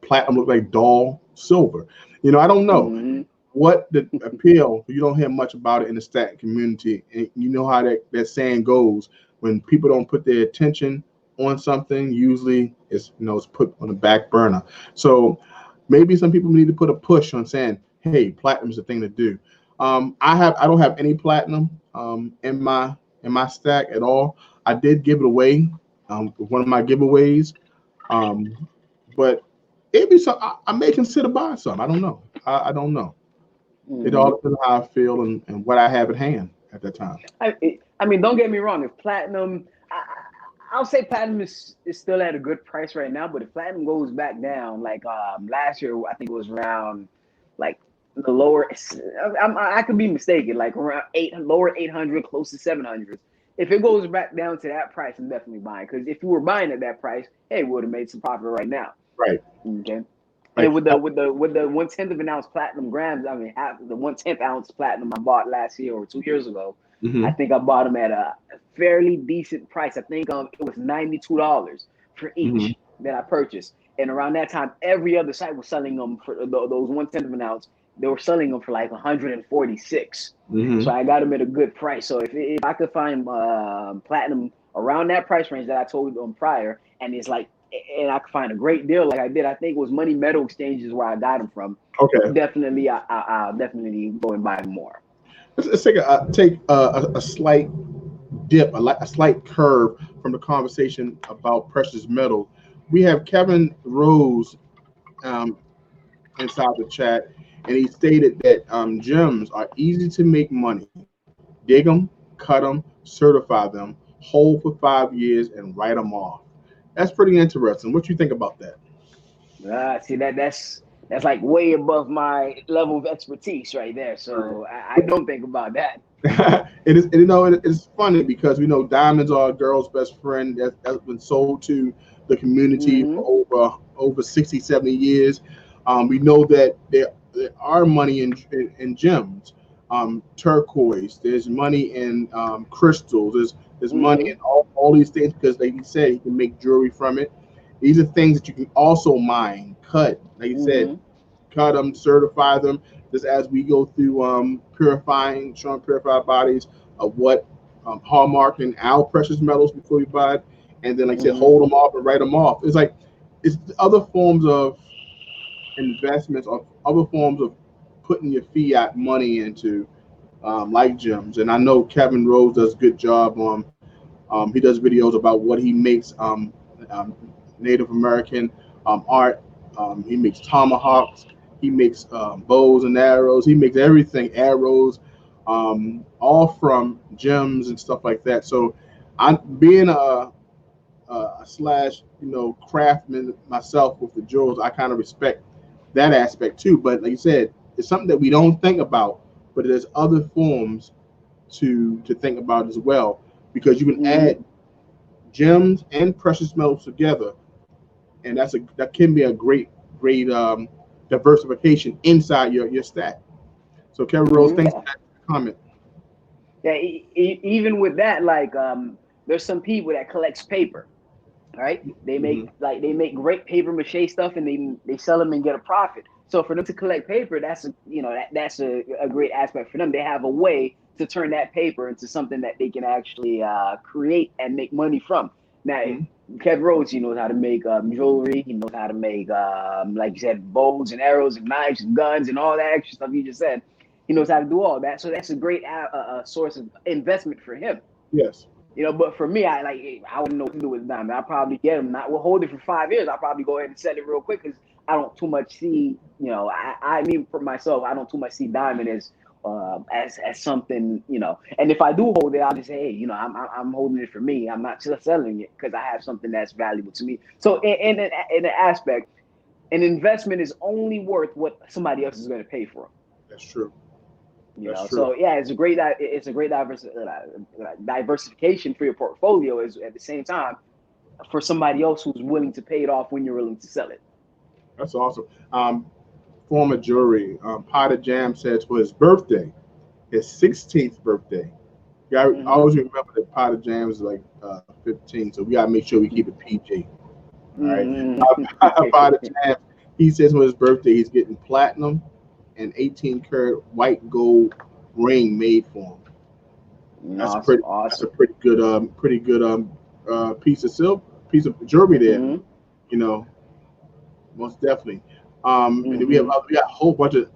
Speaker 1: platinum looks like dull silver. I don't know what the appeal. You don't hear much about it in the stack community, and you know how that saying goes. When people don't put their attention on something, usually it's put on the back burner. So maybe some people need to put a push on saying, "Hey, platinum is the thing to do." I don't have any platinum in my stack at all. I did give it away with one of my giveaways, but it'd be some. I may consider buying some. I don't know. I don't know. It all depends on how I feel and what I have at hand at that time.
Speaker 2: I mean, don't get me wrong. If platinum, I'll say platinum is still at a good price right now. But if platinum goes back down, like last year, I think it was around like the lower. I could be mistaken, like around lower 800, close to 700. If it goes back down to that price, I'm definitely buying. Because if you were buying at that price, hey, we would have made some profit right now.
Speaker 1: Right.
Speaker 2: Okay. And with the 1/10 of an ounce platinum grams, I mean, the 1/10 ounce platinum I bought last year or 2 years ago, I think I bought them at a fairly decent price. I think it was $92 for each that I purchased. And around that time, every other site was selling them for those 1/10 of an ounce they were selling them for like 146.
Speaker 1: Mm-hmm.
Speaker 2: So I got them at a good price. So if I could find platinum around that price range that I told them prior, and I could find a great deal like I did, I think it was Money Metal Exchanges where I got them from.
Speaker 1: Okay.
Speaker 2: Definitely, I'll definitely go and buy more.
Speaker 1: Let's take a slight dip, a slight curve from the conversation about precious metal. We have Kevin Rose inside the chat, and he stated that gems are easy to make money. Dig them, cut them, certify them, hold for 5 years, and write them off. That's pretty interesting. What you think about that?
Speaker 2: See that's like way above my level of expertise right there. So I don't think about that.
Speaker 1: It is, it's funny because we know diamonds are a girl's best friend that's been sold to the community for over 60, 70 years. We know that there are money in gems, turquoise. There's money in crystals. There's money in all these things because, like you said, you can make jewelry from it. These are things that you can also mine, cut, like you said, cut them, certify them. Just as we go through showing purified bodies of what hallmarking our precious metals before we buy it, and then like I said, hold them off and write them off. It's other forms of investments or other forms of putting your fiat money into, like gems. And I know Kevin Rose does a good job on. He does videos about what he makes Native American art. He makes tomahawks. He makes bows and arrows. He makes everything, arrows, all from gems and stuff like that. So, I'm being a slash, craftsman myself with the jewels. I kind of respect that aspect too. But like you said, it's something that we don't think about. But there's other forms to think about as well, because you can add gems and precious metals together, and that can be a great diversification inside your stack. So Kevin Rose, thanks for that comment.
Speaker 2: Yeah, even with that, like there's some people that collects paper, right? They make they make great paper mache stuff, and they sell them and get a profit. So for them to collect paper, that's that's a great aspect for them. They have a way to turn that paper into something that they can actually create and make money from. Now, Kevin Rhodes, he knows how to make jewelry. He knows how to make, like you said, bows and arrows and knives and guns and all that extra stuff you just said. He knows how to do all that. So that's a great source of investment for him.
Speaker 1: Yes.
Speaker 2: But for me, I wouldn't know what to do with diamond. I'll probably get them. We'll hold it for 5 years. I'll probably go ahead and sell it real quick because I don't too much see. I mean for myself, I don't too much see diamond as something. And if I do hold it, I'll just say, hey, I'm holding it for me. I'm not just selling it because I have something that's valuable to me. So in an aspect, an investment is only worth what somebody else is going to pay for.
Speaker 1: That's true.
Speaker 2: So yeah, it's a great diversification for your portfolio. Is at the same time for somebody else who's willing to pay it off when you're willing to sell it.
Speaker 1: That's awesome. Former jury, Potter Jam says for his birthday, his 16th birthday. I always remember that Potter Jam is like 15, so we gotta make sure we keep it PG. All right. Potter Jam, he says for his birthday he's getting platinum and 18 karat white gold ring made for him. That's awesome. That's a pretty good piece of jewelry there. Most definitely. And then we got a whole bunch of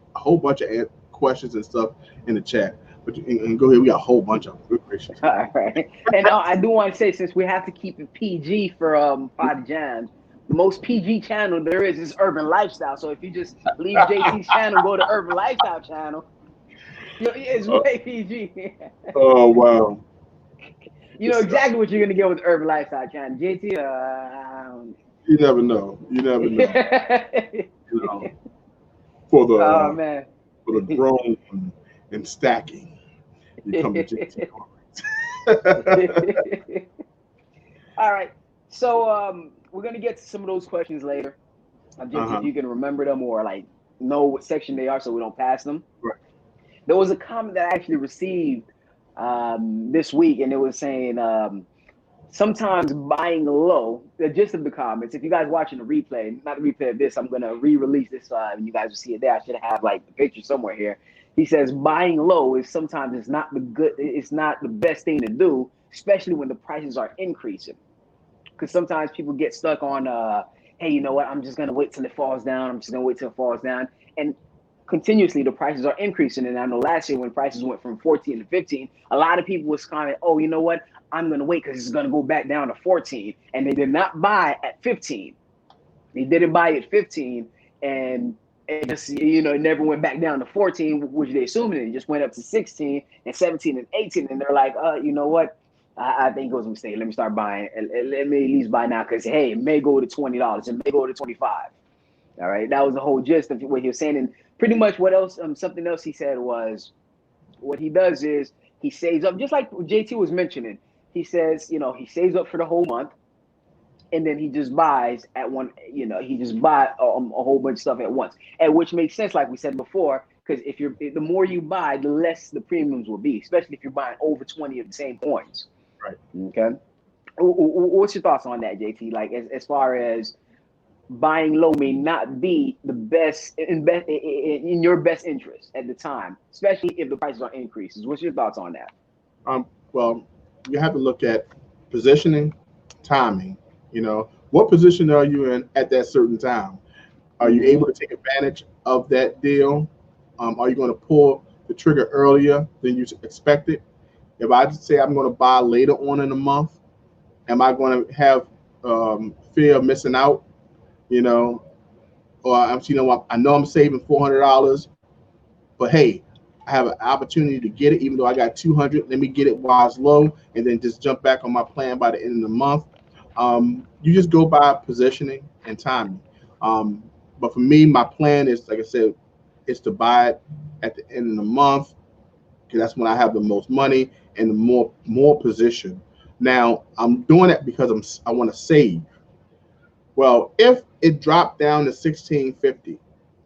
Speaker 1: questions and stuff in the chat. But and go ahead, we got a whole bunch of good questions.
Speaker 2: All right. And I do want to say, since we have to keep it PG for Pod Jams, the most PG channel there is Urban Lifestyle. So if you just leave JT's channel, go to Urban Lifestyle channel, it's way PG.
Speaker 1: Oh wow.
Speaker 2: You know exactly what you're gonna get with Urban Lifestyle channel. JT,
Speaker 1: you never know. For the grown and stacking, you come to JT.
Speaker 2: All right. So we're gonna get to some of those questions later. If you can remember them or like know what section they are, so we don't pass them.
Speaker 1: Right.
Speaker 2: There was a comment that I actually received this week, and it was saying sometimes buying low, the gist of the comments, if you guys watching the replay, not the replay of this, I'm going to re-release this and you guys will see it there. I should have like the picture somewhere here. He says buying low is sometimes it's not the best thing to do, especially when the prices are increasing. Because sometimes people get stuck on, hey, you know what? I'm just going to wait till it falls down. I'm just going to wait till it falls down. And continuously the prices are increasing. And I know last year when prices went from 14 to 15, a lot of people was commenting, oh, you know what? I'm going to wait because it's going to go back down to 14. And they did not buy at 15. They didn't buy at 15. And it just, it never went back down to 14, which they assumed it. It just went up to 16 and 17 and 18. And they're like, you know what? I think it was a mistake. Let me start buying. Let me at least buy now because, hey, it may go to $20. It may go to 25. All right. That was the whole gist of what he was saying. And pretty much what else, something else he said was what he does is he saves up, just like JT was mentioning. He says, he saves up for the whole month and then he just buys at one, he just buy a whole bunch of stuff at once. And which makes sense, like we said before, because the more you buy, the less the premiums will be, especially if you're buying over 20 of the same coins.
Speaker 1: Right.
Speaker 2: Okay. What's your thoughts on that, JT? Like as far as buying low may not be the best in your best interest at the time, especially if the prices are increases. What's your thoughts on that?
Speaker 1: Well, you have to look at positioning, timing. What position are you in at that certain time? Are you able to take advantage of that deal? Are you going to pull the trigger earlier than you expected? If I just say I'm going to buy later on in the month, am I going to have fear of missing out? Or I know I'm saving $400, but hey, I have an opportunity to get it, even though I got 200. Let me get it while it's low, and then just jump back on my plan by the end of the month. You just go by positioning and timing. But for me, my plan is, like I said, is to buy it at the end of the month because that's when I have the most money and the more position. Now I'm doing it because I want to save. Well, if it dropped down to 16.50,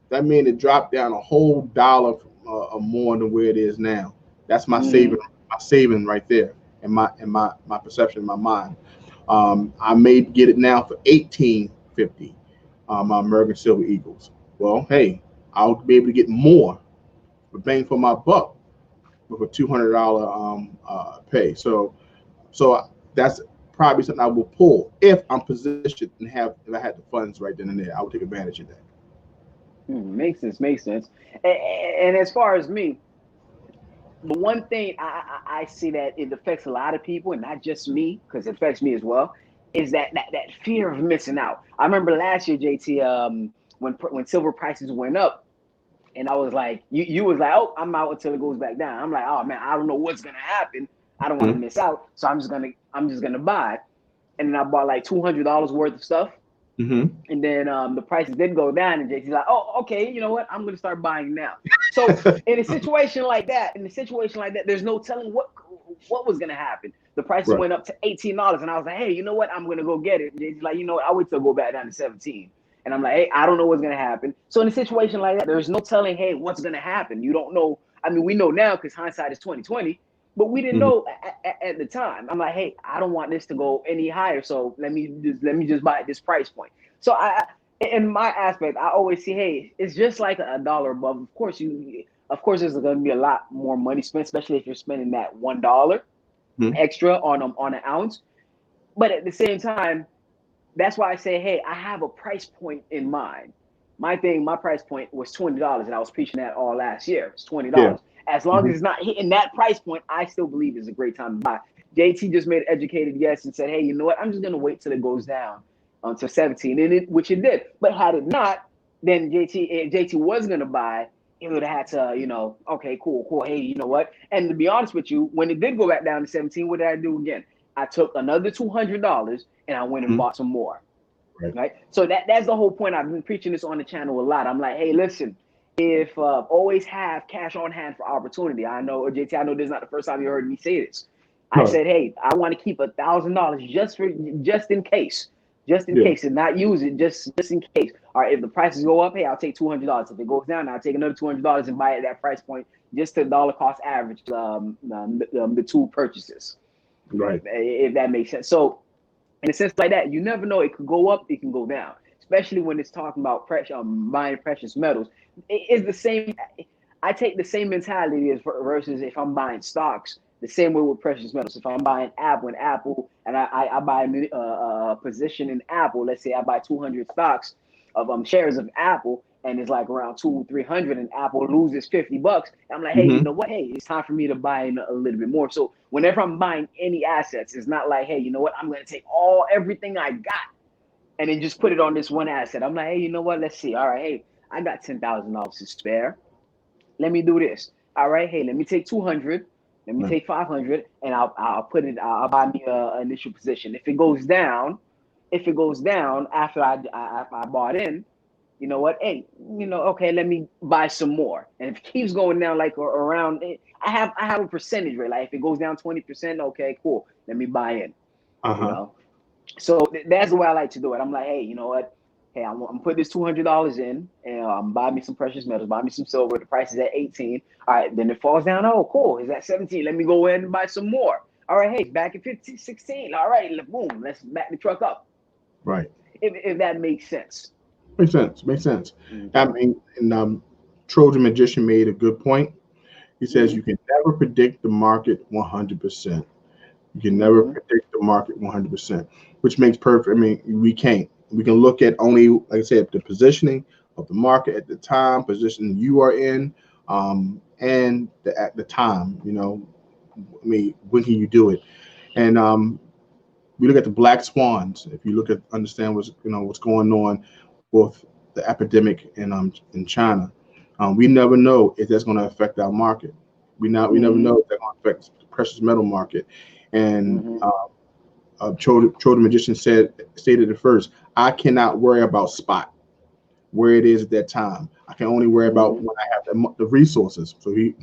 Speaker 1: that means it dropped down a whole dollar or more than where it is now. That's my saving right there in my perception in my mind. I may get it now for $18.50. My American Silver Eagles. Well, hey, I'll be able to get more for bang for my buck with a $200 pay. So that's probably something I will pull if I'm positioned and if I had the funds right then and there. I would take advantage of that.
Speaker 2: Makes sense. And as far as me, the one thing I see that it affects a lot of people, and not just me, because it affects me as well, is that fear of missing out. I remember last year, JT, when silver prices went up, and I was like, you was like, oh, I'm out until it goes back down. I'm like, oh man, I don't know what's gonna happen. I don't want to miss out, so I'm just gonna buy. And then I bought like $200 worth of stuff. And then the prices did go down, and JT's like, oh, okay, you know what? I'm gonna start buying now. So in a situation like that, there's no telling what was gonna happen. The prices went up to $18, and I was like, hey, you know what? I'm gonna go get it. And JT's like, you know what? I'll wait till it go back down to 17. And I'm like, hey, I don't know what's gonna happen. So in a situation like that, there's no telling, hey, what's gonna happen. You don't know. I mean, we know now because hindsight is 20/20. But we didn't know at the time. I'm like, hey, I don't want this to go any higher, so let me just buy at this price point. So in my aspect, I always see, hey, it's just like a dollar above. Of course, there's going to be a lot more money spent, especially if you're spending that $1 extra on an ounce. But at the same time, that's why I say, hey, I have a price point in mind. My price point was $20, and I was preaching that all last year. It's $20. Yeah. As long as it's not hitting that price point, I still believe it's a great time to buy. JT just made an educated guess and said, hey, you know what? I'm just going to wait till it goes down to 17, which it did. But had it not, then JT was going to buy. It would have had to, okay, cool. Hey, you know what? And to be honest with you, when it did go back down to 17, what did I do again? I took another $200 and I went and bought some more. Right? So that's the whole point. I've been preaching this on the channel a lot. I'm like, hey, listen. If always have cash on hand for opportunity. I know, JT, I know this is not the first time you heard me say this. I said, hey, I want to keep $1,000 just in case, and not use it just in case. All right, if the prices go up, hey, I'll take $200. If it goes down, I'll take another $200 and buy it at that price point, just to dollar cost average the two purchases.
Speaker 1: Right.
Speaker 2: if that makes sense. So in a sense like that, you never know. It could go up, it can go down, especially when it's talking about buying precious metals. It is the same. I take the same mentality as versus if I'm buying stocks. The same way with precious metals. If I'm buying Apple, and I buy a position in Apple, let's say I buy 200 stocks of shares of Apple, and it's like around 200-300, and Apple loses $50. I'm like, hey, you know what? Hey, it's time for me to buy in a little bit more. So whenever I'm buying any assets, it's not like, hey, you know what? I'm going to take everything I got and then just put it on this one asset. I'm like, hey, you know what? Let's see. All right, hey, I got $10,000 to spare. Let me do this. All right, hey, let me take 200. Let me take 500, and I'll put it. I'll buy me an initial position. If it goes down after I bought in, you know what? Hey, okay, let me buy some more. And if it keeps going down like around, I have a percentage rate. Like if it goes down 20%, okay, cool. Let me buy in. So that's the way I like to do it. I'm like, hey, you know what? Hey, I'm putting this $200 in, and I'm buying me some precious metals, buy me some silver. The price is at 18. All right, then it falls down. Oh, cool. It's at 17. Let me go in and buy some more. All right, hey, back at 15, 16. All right, boom. Let's back the truck up.
Speaker 1: Right.
Speaker 2: If that makes sense.
Speaker 1: Makes sense. I mean, and Trojan Magician made a good point. He says you can never predict the market 100%. You can never predict the market 100%, which makes perfect. I mean, we can't. We can look at only, like I said, the positioning of the market at the time, position you are in, and at the time. I mean, when can you do it? And we look at the black swans. If you understand what's going on with the epidemic in China, we never know if that's going to affect our market. We never know if that's going to affect the precious metal market. And Trojan Magician stated it first. I cannot worry about spot where it is at that time. I can only worry about when I have the resources. So when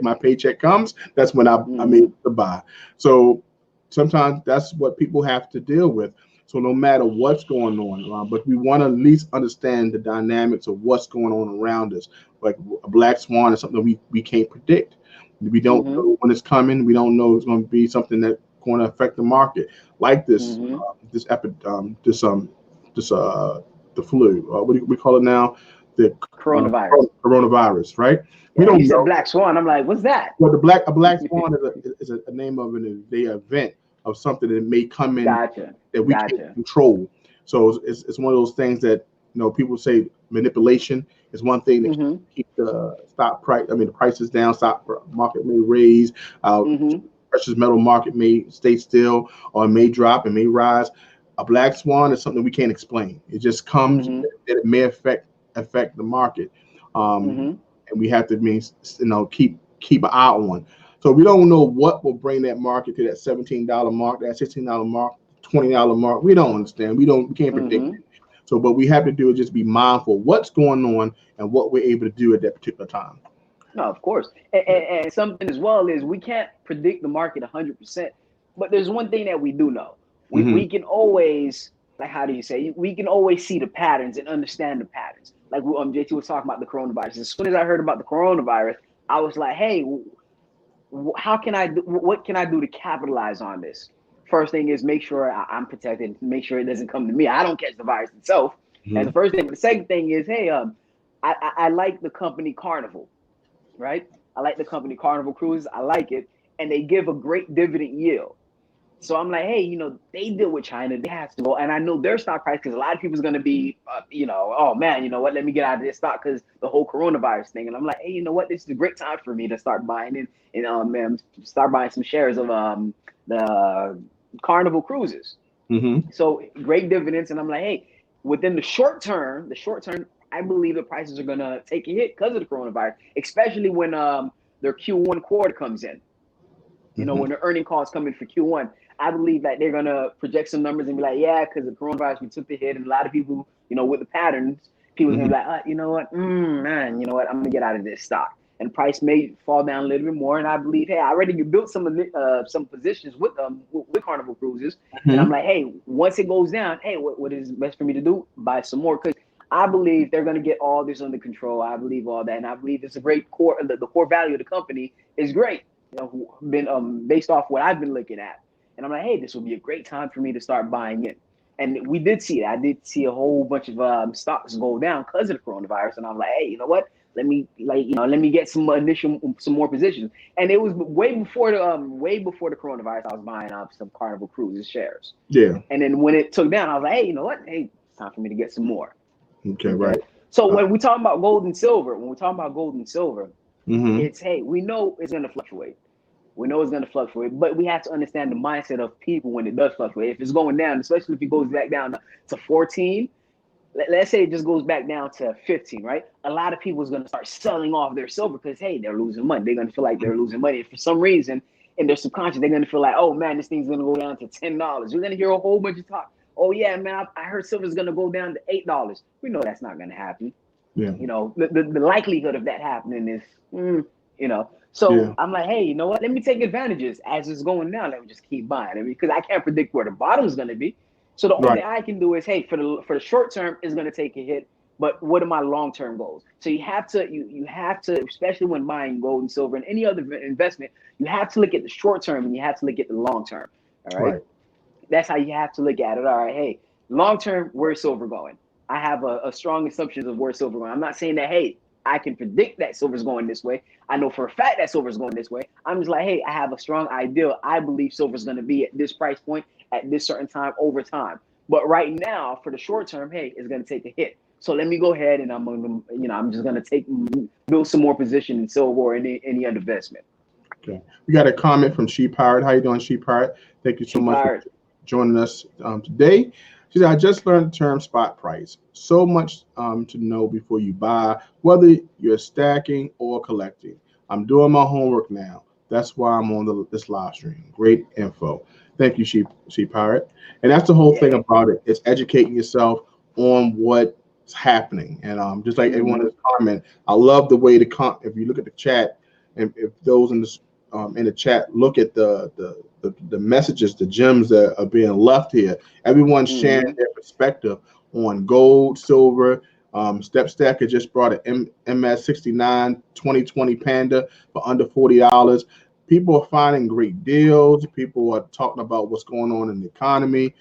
Speaker 1: my paycheck comes, that's when I'm able to buy. So sometimes that's what people have to deal with. So no matter what's going on, but we want to at least understand the dynamics of what's going on around us. Like a black swan is something we can't predict. We don't know when it's coming. We don't know it's going to be something that's going to affect the market, like this the flu. What do we call it now? The coronavirus, right?
Speaker 2: Yeah, we don't. You said black swan. I'm like, what's that?
Speaker 1: Well, a black swan is a name of an event of something that may come in that we can't control. So it's one of those things that people say manipulation is one thing that keep the stock price. I mean, the prices down. Stock market may raise. Precious metal market may stay still, or it may drop. It may rise. A black swan is something we can't explain. It just comes that it may affect the market, and we have to keep an eye on. So we don't know what will bring that market to that $17 mark, that $16 mark, $20 mark. We don't understand. We can't predict it. So, but we have to do is just be mindful of what's going on and what we're able to do at that particular time.
Speaker 2: No, of course. And something as well is we can't predict the market 100%, but there's one thing that we do know. We can always, like, how do you say, we can always see the patterns and understand the patterns. Like JT was talking about the coronavirus. As soon as I heard about the coronavirus, I was like, hey, what can I do to capitalize on this? First thing is make sure I'm protected, make sure it doesn't come to me. I don't catch the virus itself. That's the first thing. But the second thing is, hey, I like the company Carnival, right? I like the company Carnival Cruises. I like it. And they give a great dividend yield. So I'm like, hey, they deal with China. They have to go. And I know their stock price, because a lot of people's going to be, oh, man, you know what? Let me get out of this stock because the whole coronavirus thing. And I'm like, hey, you know what? This is a great time for me to start buying in and start buying some shares of the Carnival Cruises. So great dividends. And I'm like, hey, within the short term, I believe the prices are going to take a hit because of the coronavirus, especially when their Q1 quarter comes in. When the earning calls come in for Q1, I believe that they're going to project some numbers and be like, yeah, because the coronavirus, we took the hit. And a lot of people, with the patterns, people are going to be like, you know what, man, you know what, I'm going to get out of this stock. And price may fall down a little bit more. And I believe, hey, I already built some positions with Carnival Cruises. And I'm like, hey, once it goes down, hey, what is best for me to do? Buy some more. Because I believe they're going to get all this under control. I believe all that. And I believe it's a great core. The core value of the company is great. Been based off what I've been looking at. And I'm like, hey, this would be a great time for me to start buying in. And we did see it. I did see a whole bunch of stocks go down because of the coronavirus. And I'm like, hey, you know what? Let me get some more positions. And it was way before the coronavirus. I was buying up some Carnival Cruises shares.
Speaker 1: Yeah.
Speaker 2: And then when it took down, I was like, hey, you know what? Hey, it's time for me to get some more.
Speaker 1: Okay, right.
Speaker 2: So when we talk about gold and silver,
Speaker 1: Mm-hmm.
Speaker 2: it's, hey, we know it's going to fluctuate. But we have to understand the mindset of people when it does fluctuate. If it's going down, especially if it goes back down to 14, let's say it just goes back down to 15, right? A lot of people is going to start selling off their silver because, hey, they're losing money. They're going to feel like they're losing money. If for some reason in their subconscious, they're going to feel like, oh, man, this thing's going to go down to $10. You're going to hear a whole bunch of talk. Oh, yeah, man, I heard silver's going to go down to $8. We know that's not going to happen.
Speaker 1: Yeah.
Speaker 2: You know, the likelihood of that happening is, you know. So
Speaker 1: Yeah.
Speaker 2: I'm like, hey, you know what? Let me take advantages as it's going down. Let me just keep buying. I mean, because I can't predict where the bottom is going to be. So the only thing I can do is, hey, for the short term, it's going to take a hit. But what are my long term goals? So you have to, especially when buying gold and silver and any other investment, you have to look at the short term and you have to look at the long term. All right. That's how you have to look at it. All right. Hey, long term, where's silver going? I have a strong assumption of where silver going. I'm not saying that, hey, I can predict that silver's going this way. I know for a fact that silver's going this way. I'm just like, hey, I have a strong idea. I believe silver's going to be at this price point at this certain time over time. But right now, for the short term, hey, it's going to take a hit. So let me go ahead and I'm just going to build some more position in silver or any other investment.
Speaker 1: Okay. We got a comment from She Pirate. How you doing, She Pirate? Thank you so much for joining us today. She said, I just learned the term spot price. So much to know before you buy, whether you're stacking or collecting. I'm doing my homework now. That's why I'm on this live stream. Great info. Thank you, She Pirate. And that's the whole thing about it. It's educating yourself on what's happening. And just like everyone has commented, I love the way if you look at the chat, and if those in the chat look at the messages, the gems that are being left here. Everyone's sharing their perspective on gold, silver. Step Stacker just brought an MS69 2020 Panda for under $40. People are finding great deals. People are talking about what's going on in the economy.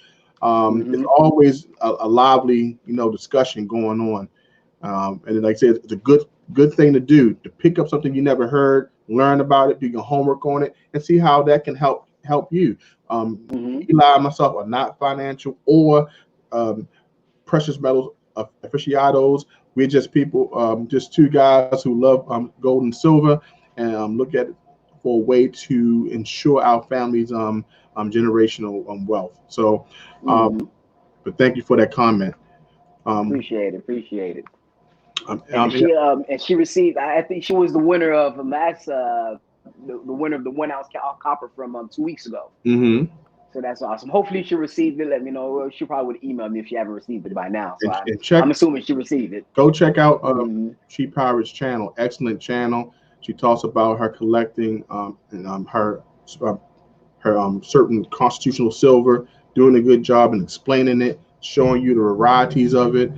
Speaker 1: It's always a lively, discussion going on. And like I said, it's a good thing to do, to pick up something you never heard, learn about it, do your homework on it, and see how that can help you. Eli and myself are not financial or precious metals aficionados. We're just people, just two guys who love gold and silver, and look at it for a way to ensure our families' generational wealth. So, but thank you for that comment.
Speaker 2: Appreciate it. And she received. I think she was the winner of the winner of the 1 ounce copper from 2 weeks ago. So that's awesome. Hopefully she received it. Let me know. She probably would email me if she haven't received it by now. So I'm assuming she received it.
Speaker 1: Go check out She Pirate's channel. Excellent channel. She talks about her collecting and her certain constitutional silver, doing a good job in explaining it, showing you the varieties of it,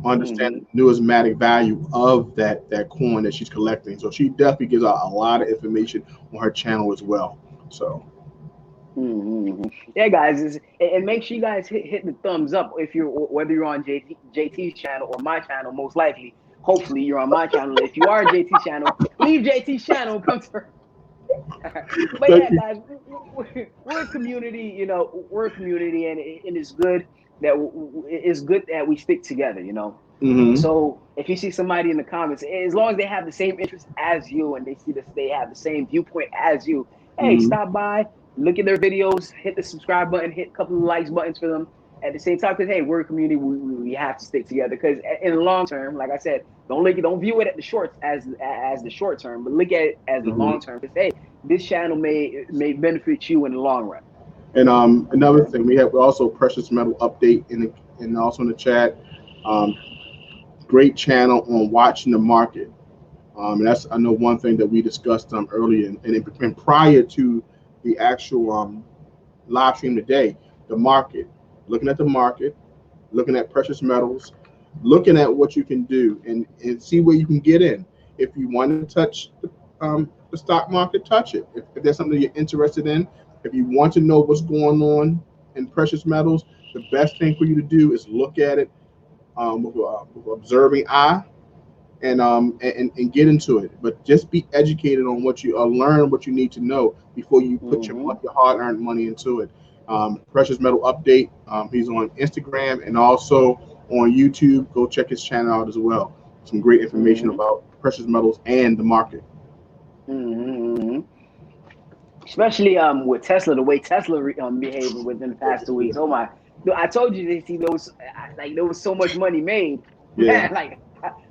Speaker 1: understanding the numismatic value of that coin that she's collecting. So she definitely gives out a lot of information on her channel as well. So.
Speaker 2: Yeah, guys, and make sure you guys hit the thumbs up whether you're on JT's channel or my channel. Most likely, hopefully, you're on my channel. If you are JT's channel, leave JT's channel. Come to her. But yeah, guys, we're a community. We're a community, and it's good that we stick together. So if you see somebody in the comments, as long as they have the same interest as you and they have the same viewpoint as you, hey, stop by. Look at their videos, hit the subscribe button, hit a couple of likes buttons for them at the same time. Because, hey, we're a community. We have to stick together. Because in the long term, like I said, don't view it at the short as the short term, but look at it as the long term. Because, hey, this channel may benefit you in the long run.
Speaker 1: And another thing, we also precious metal update and also in the chat. Great channel on watching the market. And that's, I know, one thing that we discussed earlier and prior to the actual live stream today. The market, looking at the market, looking at precious metals, looking at what you can do and see where you can get in. If you want to touch the stock market, touch it. If there's something you're interested in, if you want to know what's going on in precious metals, the best thing for you to do is look at it with an observing eye, and get into it. But just be educated on what you learn what you need to know before you put your hard-earned money into it. Precious Metal Update. He's on Instagram and also on YouTube. Go check his channel out as well. Some great information about precious metals and the market.
Speaker 2: Especially with Tesla, the way Tesla behaved within the past 2 weeks. Oh my! I told you this. There was so much money made.
Speaker 1: Yeah.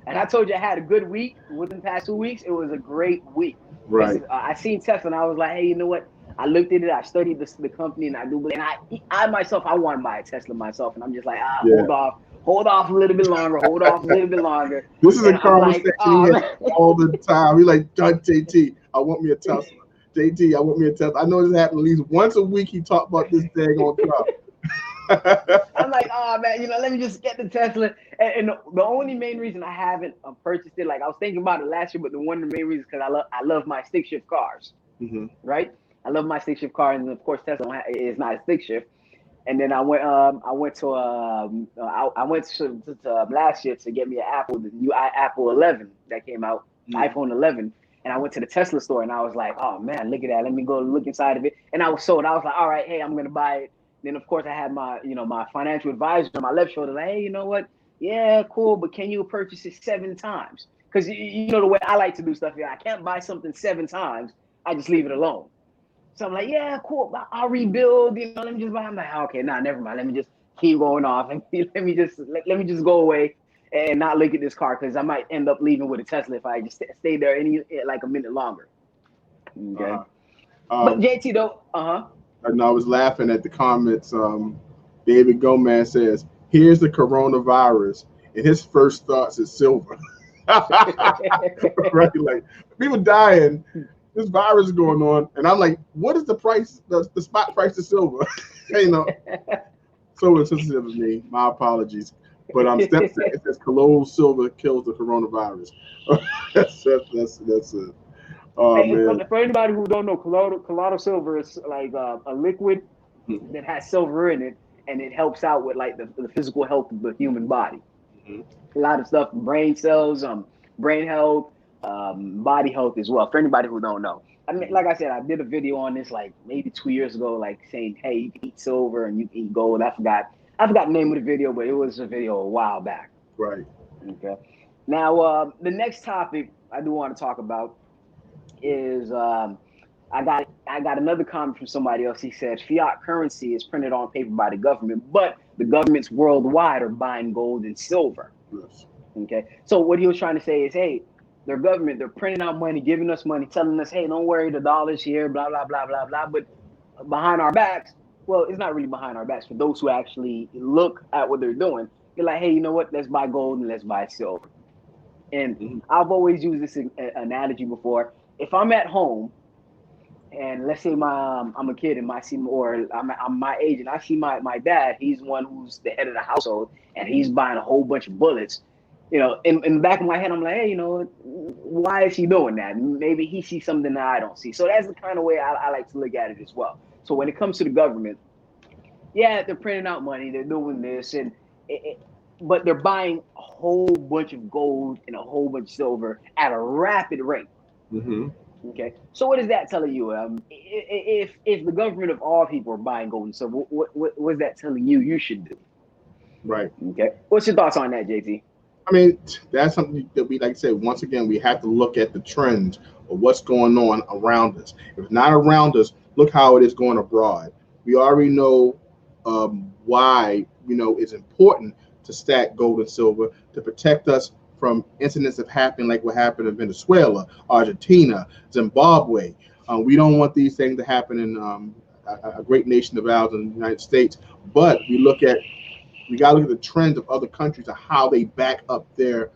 Speaker 2: And I told you I had a good week within the past 2 weeks. It was a great week.
Speaker 1: Right.
Speaker 2: I seen Tesla and I was like, hey, you know what? I looked at it. I studied the company, and I myself, I want to buy a Tesla myself, and I'm just like, hold off a little bit longer,
Speaker 1: This is
Speaker 2: and
Speaker 1: a conversation we have all the time. We like, JT, I want me a Tesla. JT, I want me a Tesla. I know this happens at least once a week. He talked about this thing on top.
Speaker 2: I'm like, oh man, let me just get the Tesla. And the only main reason I haven't purchased it, like I was thinking about it last year, but one of the main reasons because I love my stick shift cars, right? I love my stick shift car, and of course Tesla is not a stick shift. And then I went to last year to get me the new Apple 11 that came out, iPhone 11. And I went to the Tesla store and I was like, oh man, look at that. Let me go look inside of it. And I was sold. I was like, all right, hey, I'm going to buy it. Then of course I had my financial advisor on my left shoulder, like, hey, you know what? Yeah, cool. But can you purchase it 7 times? Because you know the way I like to do stuff here. I can't buy something 7 times. I just leave it alone. So I'm like, yeah, cool. I'll rebuild. Let me just buy. I'm like, okay, never mind. Let me just keep going off and let me just go away and not look at this car because I might end up leaving with a Tesla if I just stay there a minute longer. Okay. But JT though,
Speaker 1: And I was laughing at the comments. David Gomez says, "Here's the coronavirus, and his first thoughts is silver." Right, like people dying. This virus is going on, and I'm like, what is the price, the spot price of silver? So insensitive of me. My apologies. But it says colloidal silver kills the coronavirus. That's it. Oh, man.
Speaker 2: For anybody who don't know, colloidal silver is like a liquid that has silver in it, and it helps out with like the physical health of the human body. A lot of stuff, brain cells, brain health. Body health as well. For anybody who don't know, I mean, like I said, I did a video on this like maybe 2 years ago, like saying, hey, you can eat silver and you can eat gold. I forgot the name of the video, but it was a video a while back.
Speaker 1: Right.
Speaker 2: Okay. Now, the next topic I do want to talk about is I got another comment from somebody else. He said fiat currency is printed on paper by the government, but the governments worldwide are buying gold and silver.
Speaker 1: Yes.
Speaker 2: Okay. So what he was trying to say is, hey, their government, they're printing out money, giving us money, telling us, hey, don't worry, the dollar's here, blah, blah, blah, blah, blah. But behind our backs, well, it's not really behind our backs. For those who actually look at what they're doing, they're like, hey, you know what? Let's buy gold and let's buy silver. And I've always used this analogy before. If I'm at home and let's say I'm a kid and I'm my age and I see my dad, he's the one who's the head of the household and he's buying a whole bunch of bullets. In the back of my head, I'm like, hey, why is he doing that? Maybe he sees something that I don't see. So that's the kind of way I like to look at it as well. So when it comes to the government, yeah, they're printing out money, they're doing this, but they're buying a whole bunch of gold and a whole bunch of silver at a rapid rate. Okay, so what is that telling you? If the government of all people are buying gold and silver, what is that telling you should do?
Speaker 1: Right.
Speaker 2: Okay, what's your thoughts on that, JT?
Speaker 1: I mean, that's something that we, like I said, once again, we have to look at the trends of what's going on around us. If it's not around us, look how it is going abroad. We already know why, it's important to stack gold and silver to protect us from incidents that happen like what happened in Venezuela, Argentina, Zimbabwe. We don't want these things to happen in a great nation of ours in the United States, but we got to look at the trends of other countries and how they back up their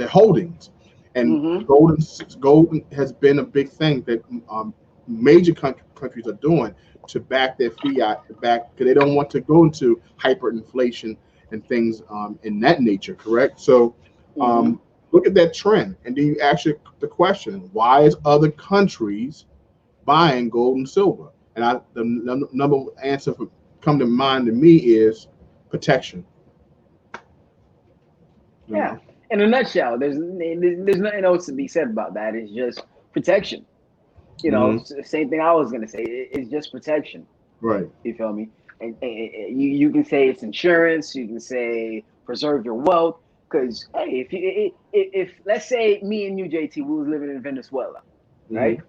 Speaker 1: holdings. And gold has been a big thing that major countries are doing to back their fiat, because they don't want to go into hyperinflation and things in that nature, correct? So look at that trend, and then you ask the question, why is other countries buying gold and silver? And the number one answer come to mind to me is protection.
Speaker 2: Yeah. In a nutshell, there's nothing else to be said about that. It's just protection. Same thing I was gonna say. It's just protection.
Speaker 1: Right.
Speaker 2: You feel me? And you can say it's insurance. You can say preserve your wealth. Because hey, if let's say me and you, JT, we was living in Venezuela, right?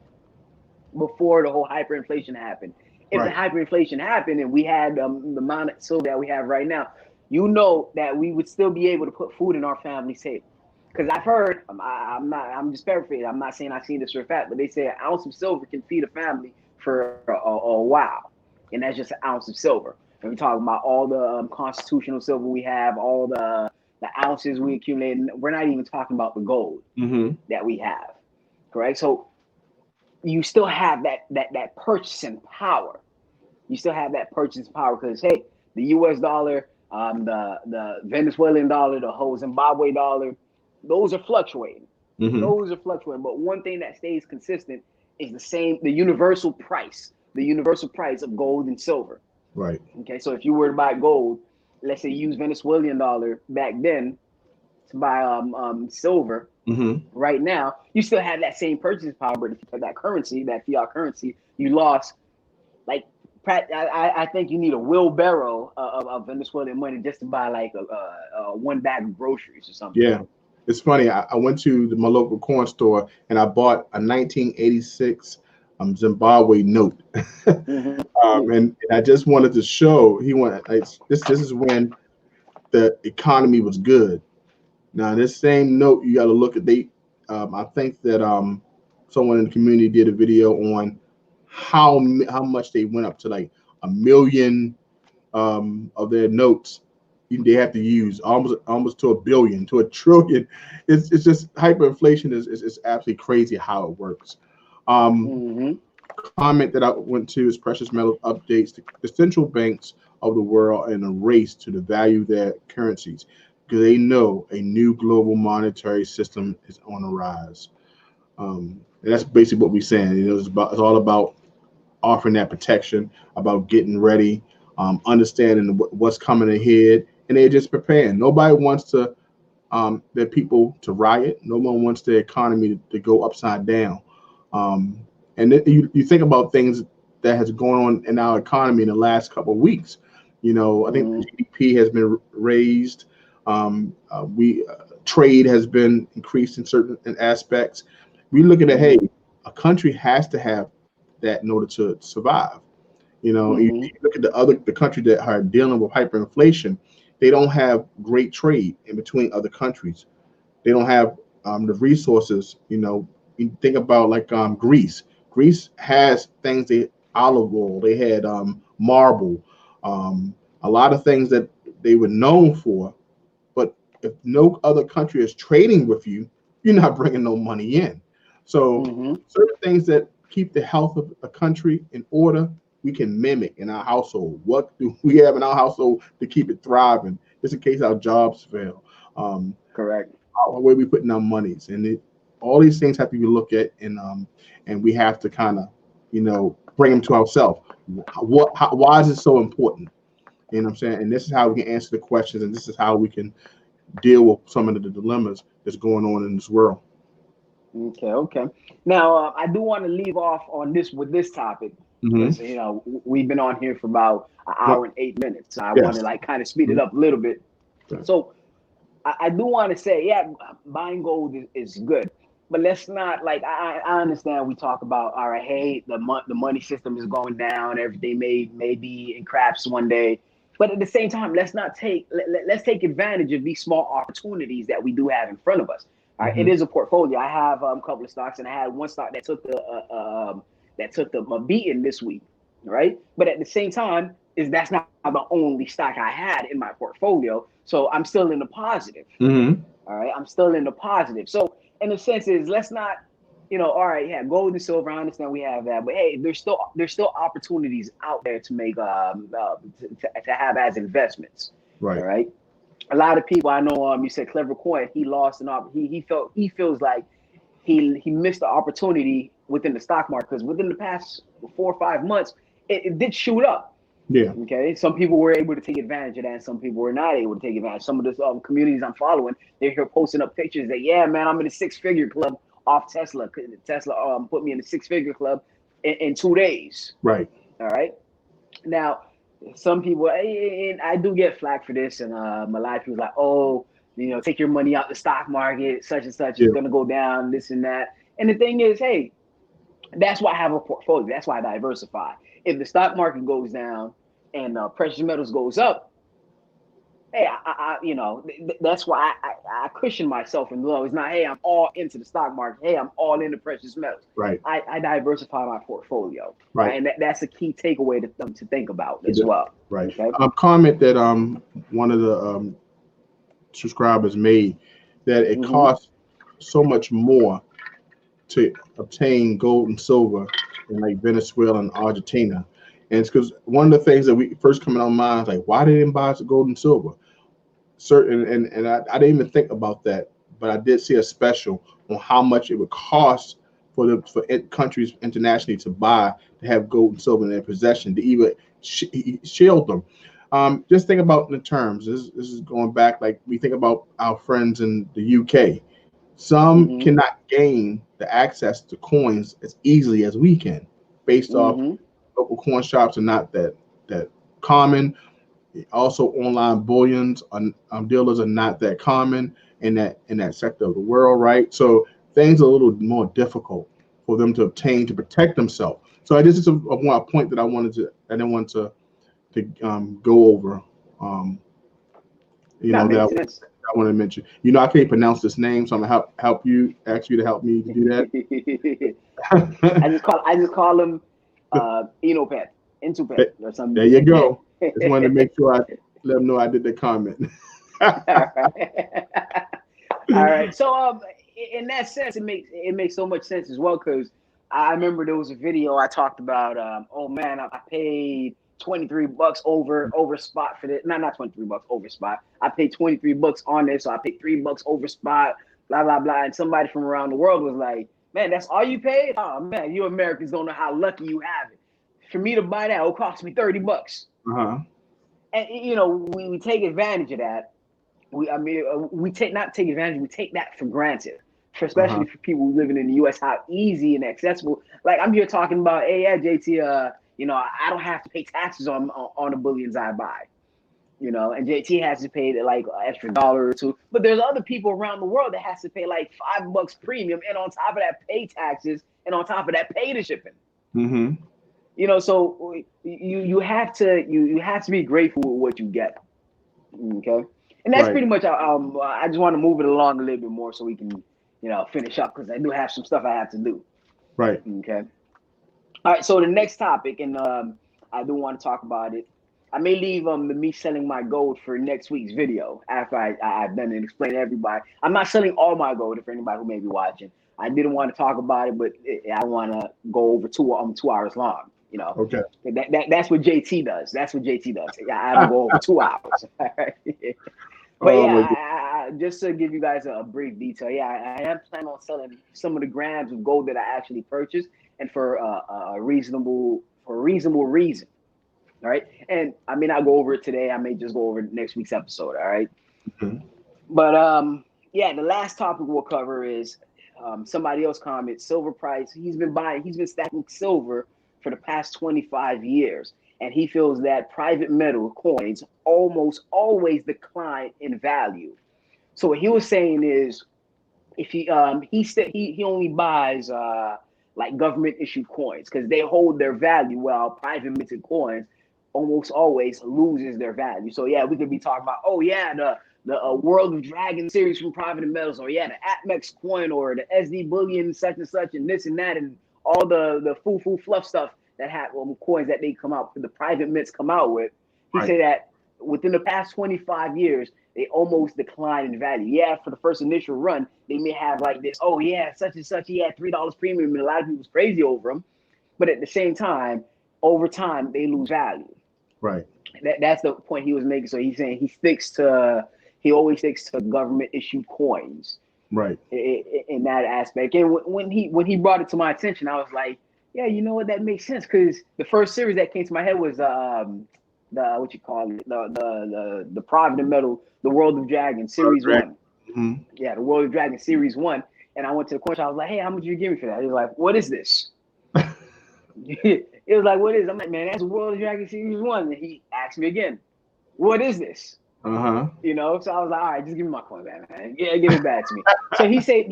Speaker 2: Before the whole hyperinflation happened. If the hyperinflation happened and we had the amount of silver that we have right now, you know that we would still be able to put food in our family's table. Because I've heard, I'm just paraphrasing. I'm not saying I've seen this for a fact, but they say an ounce of silver can feed a family for a while, and that's just an ounce of silver. And we're talking about all the constitutional silver we have, all the ounces we accumulate. We're not even talking about the gold that we have, correct? So you still have that purchasing power. You still have that purchasing power because hey, the U.S. dollar, the Venezuelan dollar, the whole Zimbabwe dollar, those are fluctuating. Those are fluctuating. But one thing that stays consistent is the universal price of gold and silver.
Speaker 1: Right.
Speaker 2: Okay, so if you were to buy gold, let's say use Venezuelan dollar back then to buy silver. Right now, you still have that same purchasing power, but if you take that currency, that fiat currency, you lost. Like, I think you need a wheelbarrow of Venezuelan money just to buy like a one bag of groceries or something.
Speaker 1: Yeah, it's funny. I went to my local corn store and I bought a 1986 Zimbabwe note, and I just wanted to show this is when the economy was good. Now, this same note, you got to look at I think that someone in the community did a video on how much they went up to, like 1 million of their notes. They have to use almost to 1 billion, to 1 trillion. It's just hyperinflation is absolutely crazy how it works. Comment that I went to is precious metals updates. The central banks of the world are in a race to devalue their currencies, because they know a new global monetary system is on the rise. And that's basically what we're saying. It's all about offering that protection, about getting ready, understanding what's coming ahead, and they're just preparing. Nobody wants their people to riot. No one wants their economy to go upside down. And then you think about things that has gone on in our economy in the last couple of weeks. I think the GDP has been raised. Trade has been increased in certain aspects. We look at hey, a country has to have that in order to survive. You look at the countries that are dealing with hyperinflation, they don't have great trade in between other countries. They don't have the resources. You think about like Greece. Greece has things, olive oil, they had marble, a lot of things that they were known for. But if no other country is trading with you, you're not bringing no money in. So certain things that keep the health of a country in order, we can mimic in our household. What do we have in our household to keep it thriving, just in case our jobs fail?
Speaker 2: Correct.
Speaker 1: Where we putting our monies, and all these things have to be looked at, and we have to kind of, bring them to ourselves. Why is it so important? You know what I'm saying? And this is how we can answer the questions, and this is how we can deal with some of the dilemmas that's going on in this world.
Speaker 2: Okay. Now, I do want to leave off on this with this topic because we've been on here for about an hour and 8 minutes. So I want to kind of speed it up a little bit.
Speaker 1: Okay.
Speaker 2: So I do want to say, buying gold is good, but let's not I understand we talk about, all right, hey, the money system is going down, everything may be in craps one day, but at the same time, let's take advantage of these small opportunities that we do have in front of us. All right, it is a portfolio. I have a couple of stocks, and I had one stock that took the beating this week, right? But at the same time, that's not the only stock I had in my portfolio, so I'm still in the positive. All right, I'm still in the positive. So in a sense, let's not, all right, gold and silver. I understand we have that, but hey, there's still opportunities out there to make to have as investments.
Speaker 1: Right.
Speaker 2: All right. A lot of people I know, you said Clever Coin, he lost he feels like he missed the opportunity within the stock market, because within the past 4 or 5 months, it did shoot up.
Speaker 1: Yeah.
Speaker 2: Okay. Some people were able to take advantage of that, and some people were not able to take advantage. Some of the communities I'm following, they're here posting up pictures that, yeah, man, I'm in a 6-figure club off Tesla. Tesla put me in a 6-figure club in 2 days.
Speaker 1: Right.
Speaker 2: All right. Now, some people, and I do get flack for this, and a lot of people like, oh, take your money out the stock market, such and such is going to go down, this and that. And the thing is, hey, that's why I have a portfolio. That's why I diversify. If the stock market goes down and precious metals goes up, hey, that's why I cushion myself in low. It's not, hey, I'm all into the stock market. Hey, I'm all into precious metals.
Speaker 1: Right.
Speaker 2: I diversify my portfolio.
Speaker 1: Right.
Speaker 2: And that's a key takeaway to think about as well.
Speaker 1: Right.
Speaker 2: Okay?
Speaker 1: Comment that one of the subscribers made, that it costs so much more to obtain gold and silver in like Venezuela and Argentina. And it's because one of the things that we first come in our minds, like, why they didn't buy gold and silver? And I didn't even think about that, but I did see a special on how much it would cost for countries internationally to have gold and silver in their possession, to even shield them. Just think about the terms. This is going back, like we think about our friends in the UK. Some cannot gain the access to coins as easily as we can, based off local coin shops are not that common. Also, online bullions dealers are not that common in that sector of the world, right? So things are a little more difficult for them to obtain to protect themselves. So this is a point that I didn't want to go over. I want to mention. I can't pronounce this name, so I'm gonna ask you to help me to do that.
Speaker 2: I just call him Inopet or something.
Speaker 1: There you go. Just wanted to make sure I let them know I did the comment.
Speaker 2: All right. So in that sense, it makes so much sense as well, because I remember there was a video I talked about. Oh man, I paid $23 over spot for this. Not $23 over spot. I paid $23 on this, so I paid $3 over spot. Blah blah blah. And somebody from around the world was like, "Man, that's all you paid? Oh man, you Americans don't know how lucky you have it. For me to buy that, it'll cost me $30." And we take advantage of that. We take advantage. We take that for granted. Especially for people living in the U.S., how easy and accessible. Like I'm here talking about, hey, yeah, JT, I don't have to pay taxes on the bullions I buy, and JT has to pay like an extra $1 or $2. But there's other people around the world that has to pay like $5 premium, and on top of that, pay taxes, and on top of that, pay the shipping. So you have to be grateful with what you get. Okay, and that's pretty much. I just want to move it along a little bit more so we can finish up, because I do have some stuff I have to do.
Speaker 1: Right.
Speaker 2: Okay. All right. So the next topic, and I do want to talk about it. I may leave me selling my gold for next week's video after I've done it, explain to everybody. I'm not selling all my gold, for anybody who may be watching. I didn't want to talk about it, but I want to go over 2 hours long.
Speaker 1: Okay.
Speaker 2: That's what JT does. That's what JT does. I don't go over 2 hours. But just to give you guys a brief detail, I am planning on selling some of the grams of gold that I actually purchased, and for a reasonable reason. All right, and I may not go over it today. I may just go over next week's episode. All right. But the last topic we'll cover is somebody else commented silver price. He's been stacking silver for the past 25 years. And he feels that private metal coins almost always decline in value. So what he was saying is, if he only buys like government issued coins, because they hold their value, while private minted coins almost always loses their value. So we could be talking about, the World of Dragon series from private metals, or the Atmex coin, or the SD bullion such and such, and this and that, and all the foo fluff stuff that have coins that they come out, the private mints come out with. He said that within the past 25 years, they almost decline in value. For the first initial run, they may have like this, such and such, he had $3 premium, and a lot of people was crazy over them. But at the same time, over time, they lose value.
Speaker 1: Right.
Speaker 2: That's the point he was making. So he's saying he always sticks to government issued coins.
Speaker 1: Right.
Speaker 2: In that aspect. And when he brought it to my attention, I was like, yeah, you know what, that makes sense, because the first series that came to my head was the what you call it, the Provident Metal, the World of Dragon Series
Speaker 1: Right.
Speaker 2: 1.
Speaker 1: Mm-hmm.
Speaker 2: Yeah, the World of Dragon Series 1. And I went to the coin shop. I was like, hey, how much you give me for that? He was like, what is this? It was like, what is? I'm like, man, that's World of Dragon Series 1. And he asked me again, what is this?
Speaker 1: Uh-huh.
Speaker 2: You know, so I was like, all right, just give me my coin back, man. Yeah, give it back to me. So he stated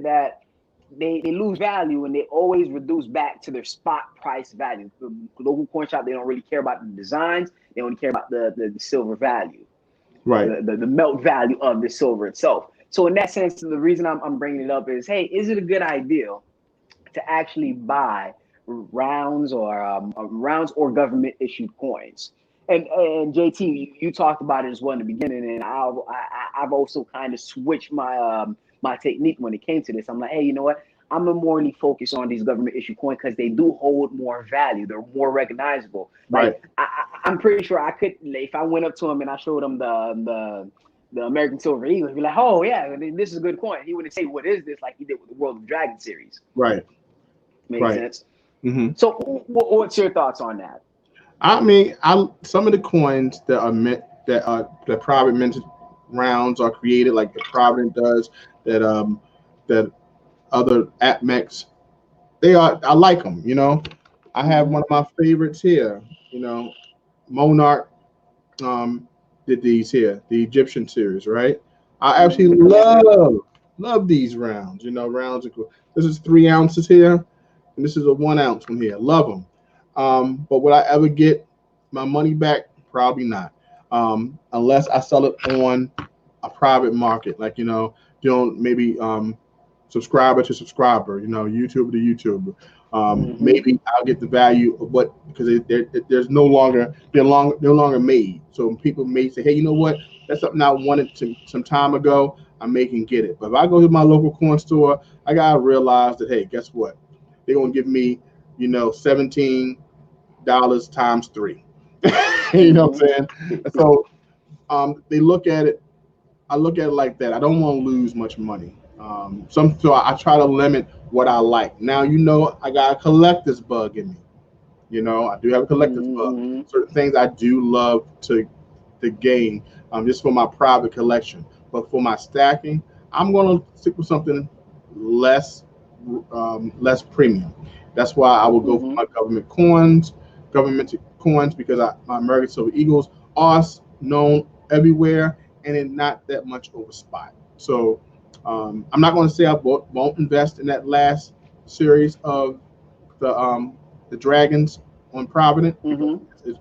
Speaker 2: that they lose value and they always reduce back to their spot price value. The local coin shop, they don't really care about the designs. They only care about the silver value,
Speaker 1: Right.
Speaker 2: the melt value of the silver itself. So in that sense, the reason I'm bringing it up is, hey, is it a good idea to actually buy rounds or government issued coins? And JT, you talked about it as well in the beginning, and I've also kind of switched my technique when it came to this. I'm like, hey, you know what? I'm morely focused on these government issued coins because they do hold more value. They're more recognizable.
Speaker 1: Right.
Speaker 2: Like I'm pretty sure I could, if I went up to him and I showed him the American Silver Eagle, he'd be like, oh yeah, this is a good coin. He wouldn't say, what is this, like he did with the World of Dragon series.
Speaker 1: Right.
Speaker 2: Makes
Speaker 1: Right.
Speaker 2: sense.
Speaker 1: Mm-hmm.
Speaker 2: So what's your thoughts on that?
Speaker 1: I mean, some of the coins that are meant that private minted rounds are created, like the Provident does, that other AppMex, I like them. You know, I have one of my favorites here. You know, Monarch did these here, the Egyptian series, right? I absolutely love these rounds. You know, rounds are cool. This is 3 ounces here, and this is a 1 ounce one here. Love them. But would I ever get my money back? Probably not. Unless I sell it on a private market, like maybe subscriber to subscriber, YouTuber to YouTuber. Maybe I'll get the value of what, because there's no longer they're no longer made. So people may say, hey, you know what? That's something I wanted some time ago. I may can get it. But if I go to my local coin store, I gotta realize that, hey, guess what? They're gonna give me, $17 times 3. You know what I'm saying? So they look at it. I look at it like that. I don't want to lose much money. So I try to limit what I like. Now, I got a collector's bug in me. I do have a collector's bug. Certain things I do love to gain, just for my private collection. But for my stacking, I'm going to stick with something less premium. That's why I will go for my government coins, because my American Silver Eagles are known everywhere, and it's not that much over spot. So I'm not going to say I won't invest in that last series of the dragons on Provident. It's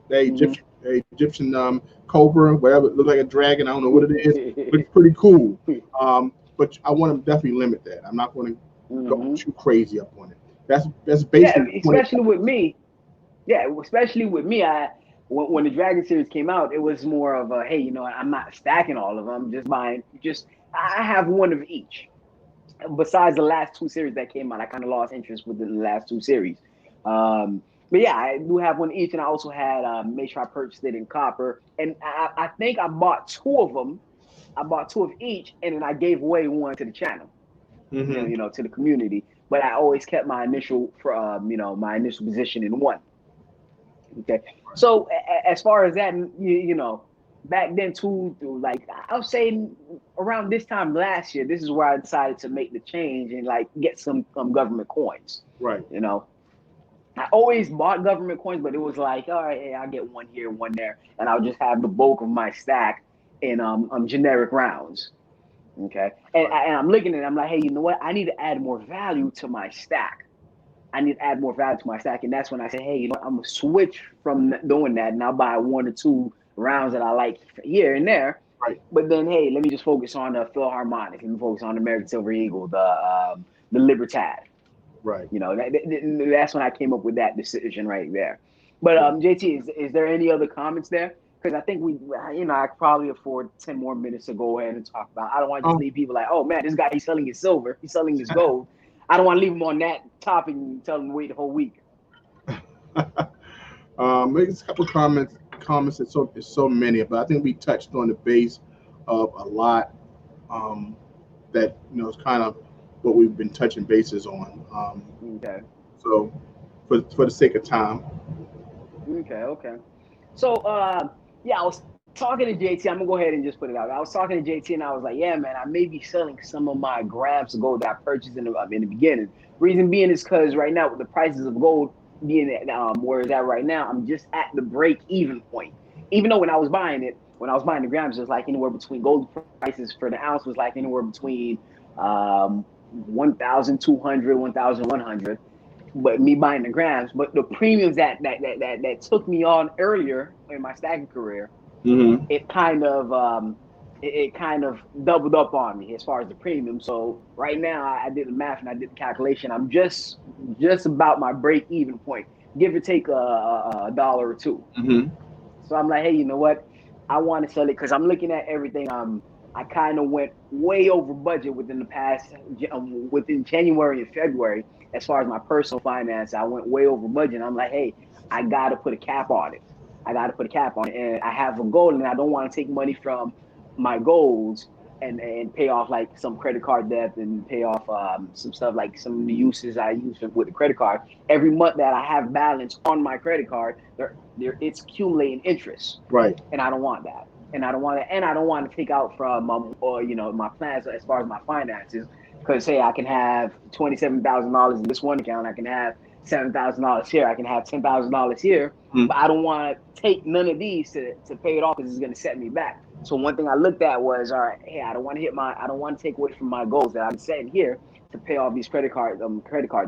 Speaker 1: Egyptian cobra, whatever. It looks like a dragon. I don't know what it is. It looks pretty cool. But I want to definitely limit that. I'm not going to go too crazy up on it. That's basically
Speaker 2: especially with me. Yeah, especially with me. When the Dragon series came out, it was more of a, hey, I'm not stacking all of them. I'm just buying. I have one of each. Besides the last 2 series that came out, I kind of lost interest with the last 2 series. But yeah, I do have one each, and I also had made sure I purchased it in copper, and I think I bought 2 of them. I bought 2 of each, and then I gave away one to the channel, to the community. But I always kept my initial position in one. Okay, so as far as that, back then too, like I was saying around this time last year, this is where I decided to make the change and like get some government coins.
Speaker 1: Right.
Speaker 2: I always bought government coins, but it was like, all right, hey, I'll get one here, one there, and I'll just have the bulk of my stack in generic rounds. Okay, and I'm looking at it, I'm like, hey, you know what? I need to add more value to my stack. And that's when I say, hey, I'm gonna switch from doing that, and I'll buy 1 or 2 rounds that I like here and there.
Speaker 1: Right.
Speaker 2: But then, hey, let me just focus on the Philharmonic. Let me focus on the American Silver Eagle, the Libertad.
Speaker 1: Right.
Speaker 2: That's when I came up with that decision right there. But JT, is there any other comments there? Because I think I could probably afford 10 more minutes to go ahead and talk about. I don't want to just leave people like, oh man, this guy, he's selling his silver, he's selling his gold. I don't want to leave them on that topic and tell them to wait the whole week.
Speaker 1: Maybe a couple comments. It's so many, but I think we touched on the base of a lot. that is kind of what we've been touching bases on.
Speaker 2: Okay.
Speaker 1: So for the sake of time.
Speaker 2: Okay. So yeah, I was talking to JT. I'm gonna go ahead and just put it out. I was talking to JT and I was like, yeah, man, I may be selling some of my grams of gold that I purchased in the beginning. Reason being is because right now with the prices of gold being at where it's at right now, I'm just at the break even point. Even though when I was buying the grams, it was like anywhere between gold prices for the ounce was like anywhere between 1,200, 1,100. But me buying the grams, but the premiums that took me on earlier in my stacking career,
Speaker 1: Mm-hmm.
Speaker 2: it kind of it kind of doubled up on me as far as the premium. So right now I did the math and I did the calculation. I'm just about my break even point, give or take a dollar or two.
Speaker 1: Mm-hmm.
Speaker 2: So I'm like, hey, you know what? I want to sell it because I'm looking at everything. I kind of went way over budget within January and February as far as my personal finance. I went way over budget. I'm like, hey, I got to put a cap on it. And I have a goal, and I don't want to take money from my goals and pay off like some credit card debt and pay off some stuff like some of the uses I use with the credit card. Every month that I have balance on my credit card, it's accumulating interest,
Speaker 1: Right.
Speaker 2: and I don't want that. And I don't want to take out from my plans as far as my finances. Because hey, I can have $27,000 in this one account. I can have $7,000 here. I can have $10,000 here.
Speaker 1: Mm-hmm.
Speaker 2: But I don't want to take none of these to pay it off because it's going to set me back. So one thing I looked at was, all right, hey, I don't want to take away from my goals that I'm setting here to pay off these credit card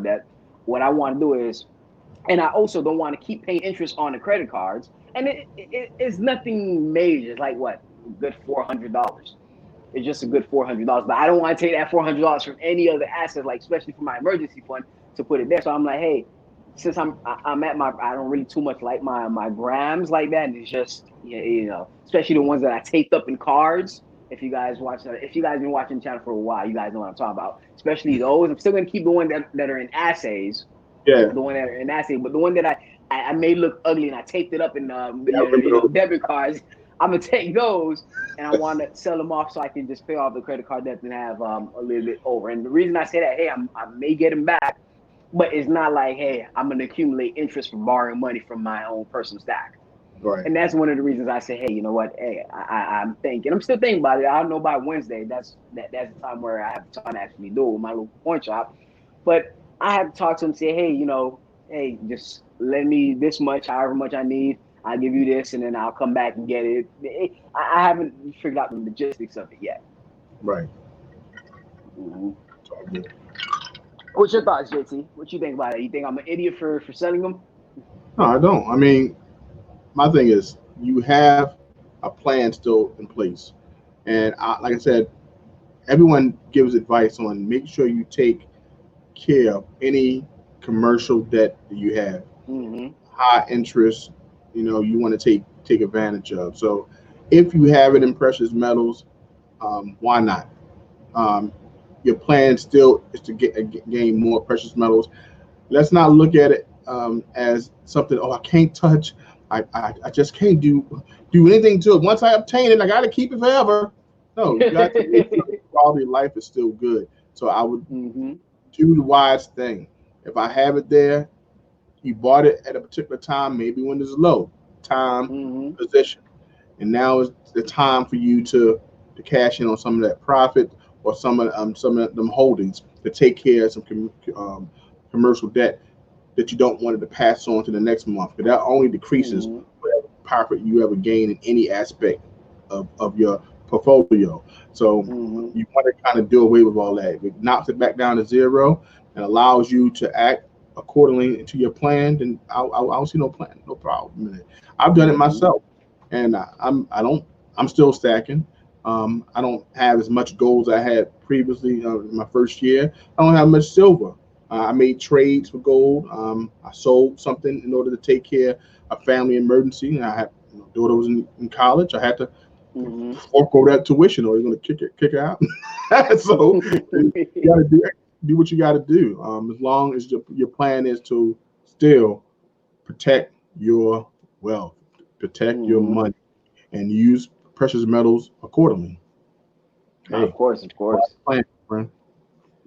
Speaker 2: debt. What I want to do is, and I also don't want to keep paying interest on the credit cards. And it's nothing major. It's like what, good $400. It's just a good $400, but I don't want to take that $400 from any other asset, like especially for my emergency fund, to put it there. So I'm like, hey, since I'm at I don't really too much like my grams like that, and it's just especially the ones that I taped up in cards. If you guys been watching the channel for a while, you guys know what I'm talking about. Especially those. I'm still gonna keep the ones that are in assays.
Speaker 1: Yeah.
Speaker 2: The one that are in assay, but the one that I made look ugly and I taped it up in debit cards. I'm gonna take those and I want to sell them off so I can just pay off the credit card debt and have a little bit over. And the reason I say that, hey, I may get them back, but it's not like, hey, I'm gonna accumulate interest from borrowing money from my own personal stack.
Speaker 1: Right.
Speaker 2: And that's one of the reasons I say, hey, you know what? Hey, I'm still thinking about it. I don't know by Wednesday. That's the time where I have time to actually do it with my local pawn shop. But I have to talk to him and say, hey, just lend me this much, however much I need. I'll give you this, and then I'll come back and get it. I haven't figured out the logistics of it yet.
Speaker 1: Right.
Speaker 2: Mm-hmm.
Speaker 1: It's all good.
Speaker 2: What's your thoughts, JT? What you think about it? You think I'm an idiot for selling them?
Speaker 1: No, I don't. I mean, my thing is you have a plan still in place, and like I said, everyone gives advice on make sure you take care of any commercial debt that you have.
Speaker 2: Mm-hmm.
Speaker 1: High interest, you want to take advantage of. So if you have it in precious metals, why not? Your plan still is to gain more precious metals. Let's not look at it as something, I can't touch. I just can't do anything to it. Once I obtain it, I got to keep it forever. No, you got to make sure the quality of life is still good. So I would do the wise thing. If I have it there, you bought it at a particular time, maybe when it's low time position, and now is the time for you to cash in on some of that profit or some of them holdings to take care of some commercial debt that you don't want it to pass on to the next month. But that only decreases whatever profit you ever gain in any aspect of your portfolio. So you want to kind of do away with all that. It knocks it back down to zero and allows you to act accordingly to your plan. Then I don't see no problem in it. I've done it myself, and I'm still stacking. I don't have as much gold as I had previously in my first year. I don't have much silver. I made trades for gold. I sold something in order to take care of family emergency. And I had daughter was in college. I had to fork over that tuition, or they're going to kick her out. So you got to do what you got to do. As long as your plan is to still protect your wealth, protect your money, and use precious metals accordingly. Hey,
Speaker 2: of course, of course.
Speaker 1: plan, friend.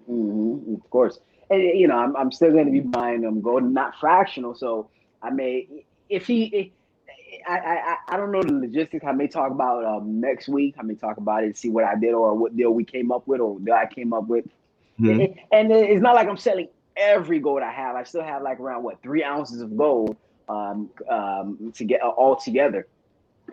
Speaker 2: Of course. And you know, I'm still going to be buying them gold, not fractional. So I may, if he, if, I don't know the logistics. I may talk about next week. I may talk about it, see what I did or what deal we came up with or deal I came up with.
Speaker 1: Mm-hmm.
Speaker 2: And it's not like I'm selling every gold I have. I still have like around 3 ounces of gold to get all together.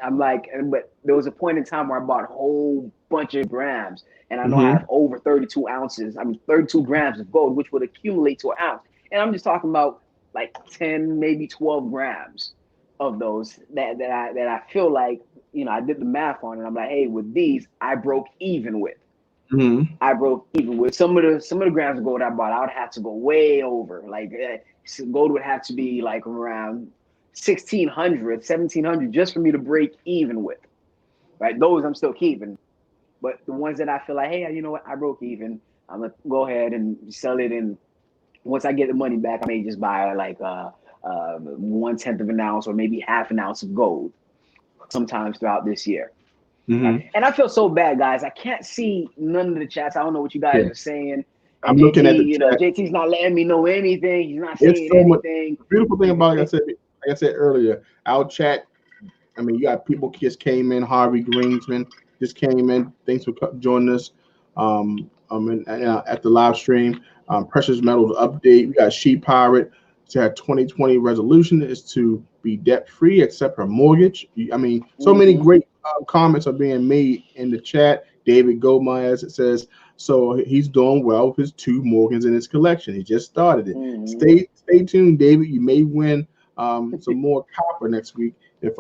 Speaker 2: I'm like, but there was a point in time where I bought a whole bunch of grams, and I know I have over 32 ounces. I mean, 32 grams of gold, which would accumulate to an ounce. And I'm just talking about like 10, maybe 12 grams of those that I feel like, you know, I did the math on, and I'm like, hey, with these, I broke even with.
Speaker 1: Mm-hmm.
Speaker 2: I broke even with some of the grams of gold I bought. I would have to go way over. Like gold would have to be like around 1,600, 1,700 just for me to break even with. Right, those I'm still keeping, but the ones that I feel like, hey, you know what, I broke even. I'm gonna go ahead and sell it, and once I get the money back, I may just buy like 1/10 of an ounce or maybe half an ounce of gold sometimes throughout this year.
Speaker 1: Mm-hmm.
Speaker 2: And I feel so bad, guys. I can't see none of the chats. I don't know what you guys
Speaker 1: Yeah.
Speaker 2: are saying. And
Speaker 1: I'm
Speaker 2: JT,
Speaker 1: looking at the
Speaker 2: you know,
Speaker 1: chat.
Speaker 2: JT's not letting me know anything. He's not
Speaker 1: It's
Speaker 2: saying
Speaker 1: so much.
Speaker 2: anything.
Speaker 1: The beautiful thing about it, like I said earlier, our chat. I mean, you got people just came in. Harvey Greensman just came in. Thanks for joining us. At the live stream. Precious metals update. We got She Pirate. So her 2020 resolution is to be debt free except her mortgage. I mean, so many great comments are being made in the chat. David Gomez, it says, so he's doing well with his 2 Morgans in his collection. He just started it. Stay tuned, David. You may win some more copper next week if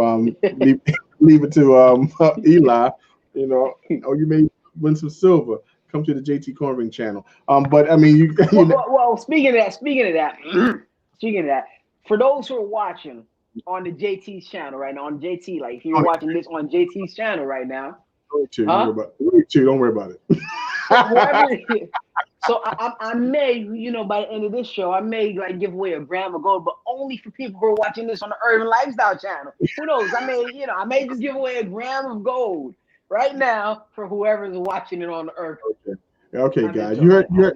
Speaker 1: leave it to Eli, you know, or you may win some silver. Come to the JT Cornring channel. But I mean, you know.
Speaker 2: Well, speaking of that, for those who are watching on the JT's channel right now, on JT, like if you're watching this on JT's channel right now,
Speaker 1: don't worry about it.
Speaker 2: So I may, you know, by the end of this show, I may like give away a gram of gold, but only for people who are watching this on the Urban Lifestyle channel. Who knows? I may just give away a gram of gold right now for whoever's watching it on the Earth.
Speaker 1: Okay, guys. You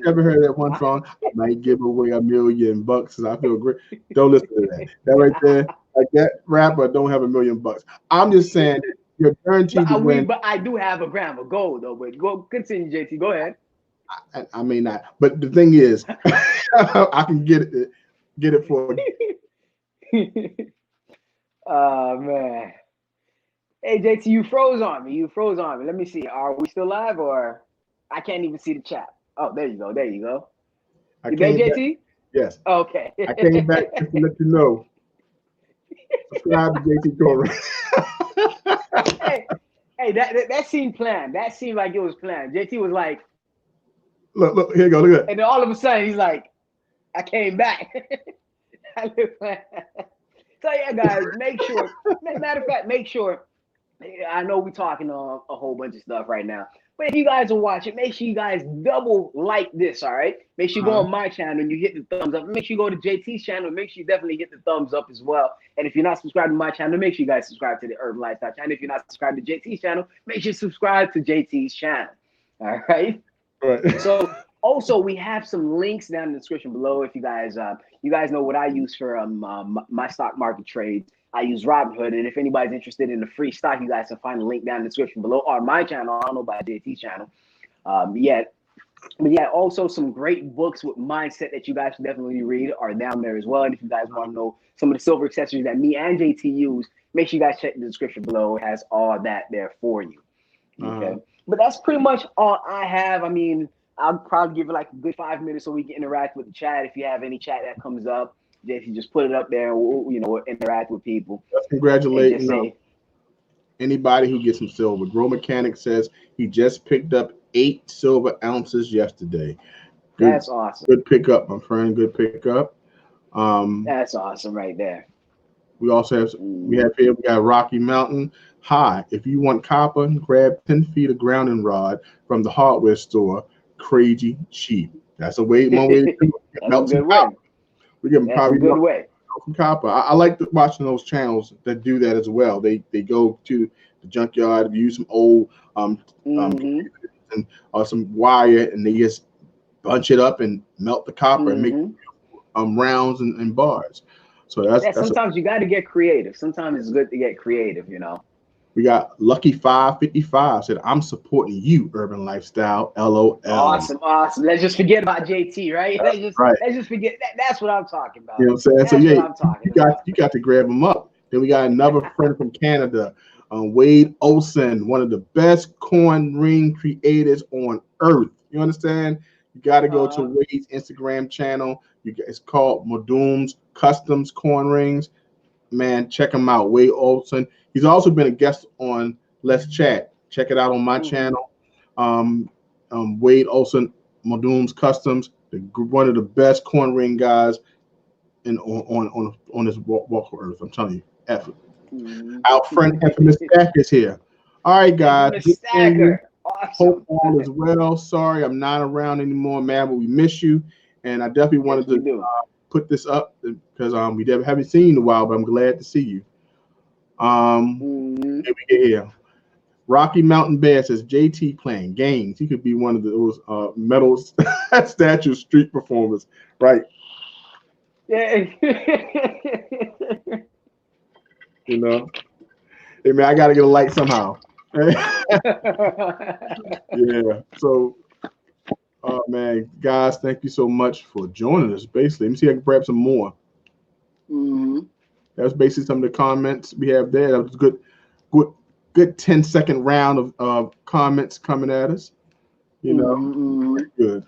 Speaker 1: ever heard that one song? I might give away $1 million because I feel great. Don't listen to that. That right there, like that rapper don't have $1 million. I'm just saying you're guaranteed to win.
Speaker 2: But I do have a gram of gold though. But go continue, JT. Go ahead.
Speaker 1: I may not, but the thing is, I can get it for
Speaker 2: you. Oh man. Hey JT, you froze on me. Let me see. Are we still live or I can't even see the chat? Oh, there you go. You there, JT?
Speaker 1: Yes.
Speaker 2: Okay.
Speaker 1: I came back just to let you know. Subscribe to JT Cornring.
Speaker 2: Hey, that seemed planned. That seemed like it was planned. JT was like,
Speaker 1: look, here you go. Look at it.
Speaker 2: And then all of a sudden he's like, I came back. So yeah, guys, make sure. Matter of fact, make sure. I know we're talking a whole bunch of stuff right now, but if you guys are watching, make sure you guys double like this. All right, make sure you go on my channel and you hit the thumbs up. Make sure you go to JT's channel. Make sure you definitely hit the thumbs up as well. And if you're not subscribed to my channel, make sure you guys subscribe to the Urban Lifestyle channel. If you're not subscribed to JT's channel, make sure you subscribe to JT's channel. All right.
Speaker 1: Right.
Speaker 2: So also we have some links down in the description below. If you guys know what I use for my stock market trades. I use Robinhood, and if anybody's interested in the free stock, you guys can find the link down in the description below, or my channel. I don't know about JT's channel yet. But yeah, also some great books with mindset that you guys should definitely read are down there as well. And if you guys want to know some of the silver accessories that me and JT use, make sure you guys check the description below. It has all that there for you. Okay. But that's pretty much all I have. I mean, I'll probably give it like a good 5 minutes so we can interact with the chat. If you have any chat that comes up, JT, just put it up there and we'll interact with people.
Speaker 1: Let's congratulate anybody who gets some silver. Grow Mechanic says he just picked up 8 silver ounces yesterday. Good,
Speaker 2: that's awesome.
Speaker 1: Good pickup, my friend. Good pickup.
Speaker 2: That's awesome right there.
Speaker 1: We also have we got Rocky Mountain High. If you want copper, grab 10 feet of grounding rod from the hardware store. Crazy cheap. That's one way to melt some copper. We give them probably some copper. I like watching those channels that do that as well. They go to the junkyard, use some old and or some wire, and they just bunch it up and melt the copper and make rounds and bars. So that's
Speaker 2: sometimes you got to get creative. Sometimes it's good to get creative, you know.
Speaker 1: We got Lucky 555 said, "I'm supporting you, Urban Lifestyle." LOL.
Speaker 2: Awesome. Let's just forget about JT, right? Let's just forget that. That's what I'm talking about.
Speaker 1: You know what I'm saying?
Speaker 2: That's
Speaker 1: so yeah,
Speaker 2: what I'm talking about.
Speaker 1: You got to grab him up. Then we got another friend from Canada, Wade Olson, one of the best coin ring creators on earth. You understand? You got to go to Wade's Instagram channel. It's called Modum's Customs Coin Rings. Man, check him out, Wade Olson. He's also been a guest on Let's Chat. Check it out on my channel. Wade Olson, Modum's Customs, one of the best coin ring guys on this walk of earth. I'm telling you, effort. Our friend Infamous Stack is here. All right, guys.
Speaker 2: Awesome.
Speaker 1: Hope all is well. Sorry, I'm not around anymore, man, but we miss you. And I definitely wanted to put this up because we haven't seen you in a while, but I'm glad to see you. Here we get here. Rocky Mountain Bear says JT playing games. He could be one of those metal statue street performers, right?
Speaker 2: Yeah.
Speaker 1: You know, hey man, I gotta get a light somehow. Yeah. So, man, guys, thank you so much for joining us. Basically, let me see if I can grab some more. That's basically some of the comments we have there. That was a good 10-second round of comments coming at us. You know, good.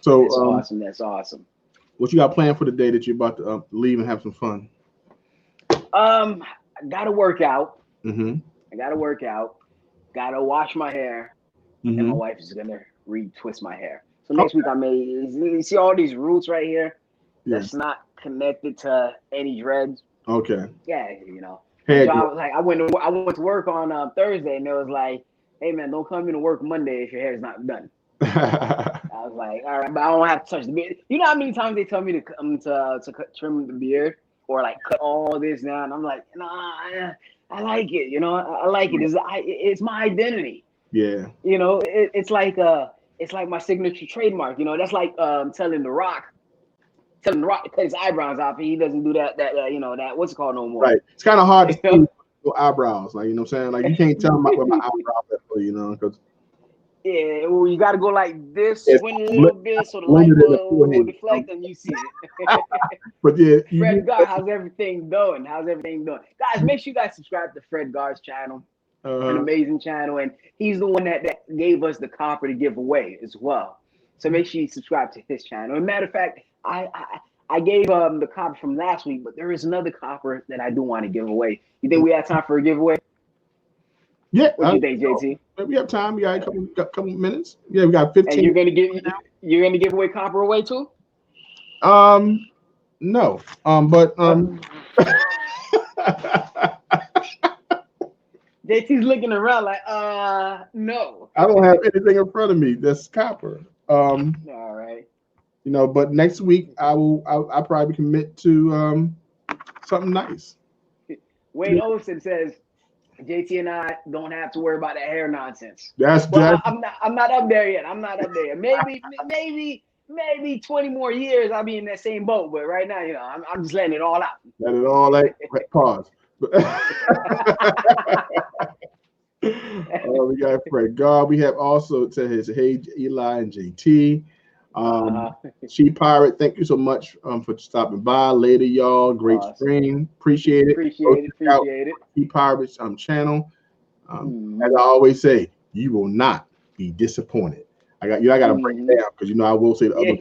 Speaker 1: So
Speaker 2: That's awesome.
Speaker 1: What you got planned for the day that you're about to leave and have some fun?
Speaker 2: I gotta work out.
Speaker 1: Mm-hmm.
Speaker 2: I gotta work out. Gotta wash my hair, and my wife is gonna retwist my hair. So next week you see all these roots right here. That's not connected to any dreads.
Speaker 1: Okay.
Speaker 2: Yeah, you know.
Speaker 1: Hey,
Speaker 2: so I was like, I went to work on Thursday, and it was like, hey man, don't come into work Monday if your hair is not done. I was like, all right, but I don't have to touch the beard. You know how many times they tell me to come to trim the beard or like cut all this down? And I'm like, nah, I like it. You know, I like it. It's my identity.
Speaker 1: Yeah.
Speaker 2: You know, it's like my signature trademark. You know, that's like telling The Rock to cut his eyebrows off, and he doesn't do that you know, that what's it called no more.
Speaker 1: Right. It's kind of hard to see your eyebrows, like, you know what I'm saying? Like, you can't tell my eyebrows that way, you know, because
Speaker 2: well, you got to go like this, swing a little bit, so the light will deflect, and you see it.
Speaker 1: But yeah,
Speaker 2: Fred Gar, how's everything doing? Guys, make sure you guys subscribe to Fred Gar's channel. An amazing channel, and he's the one that gave us the copper to give away as well. So make sure you subscribe to his channel. As a matter of fact, I gave the copper from last week, but there is another copper that I do want to give away. You think we have time for a giveaway?
Speaker 1: Yeah.
Speaker 2: What do you think, JT?
Speaker 1: We have time. We got a couple minutes. Yeah, we got 15.
Speaker 2: And you're gonna give away copper away too?
Speaker 1: No. But
Speaker 2: JT's looking around like, no.
Speaker 1: I don't have anything in front of me that's copper.
Speaker 2: All right.
Speaker 1: You know, but next week I'll probably commit to something nice.
Speaker 2: Wayne Olsen says JT and I don't have to worry about that hair nonsense. I'm not up there yet. Maybe 20 more years I'll be in that same boat. But right now, you know, I'm just letting it all out.
Speaker 1: Let it all out. Pause. We got Fred Gar. We have also to his hey Eli and JT. She Pirate, thank you so much for stopping by. Later, y'all. Great stream. Appreciate it.
Speaker 2: Appreciate it.
Speaker 1: She Pirate's channel. As I always say, you will not be disappointed. I got to break it down because you know I will say the other.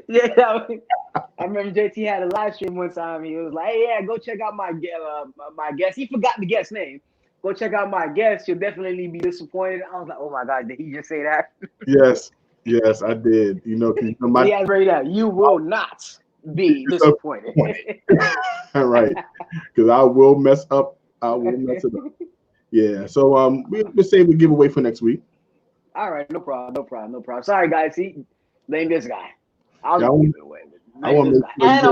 Speaker 2: Yeah, I remember JT had a live stream one time. He was like, "Hey, yeah, go check out my guest." He forgot the guest name. Go check out my guest. You'll definitely be disappointed. I was like, "Oh my God, did he just say that?"
Speaker 1: Yes, I did. You know,
Speaker 2: he has right now. You will not be disappointed.
Speaker 1: All right, because I will mess up. I will mess it up. Yeah. So we'll save the giveaway for next week.
Speaker 2: All right, no problem. Sorry, guys. See, blame this guy. I was gonna give it away. I was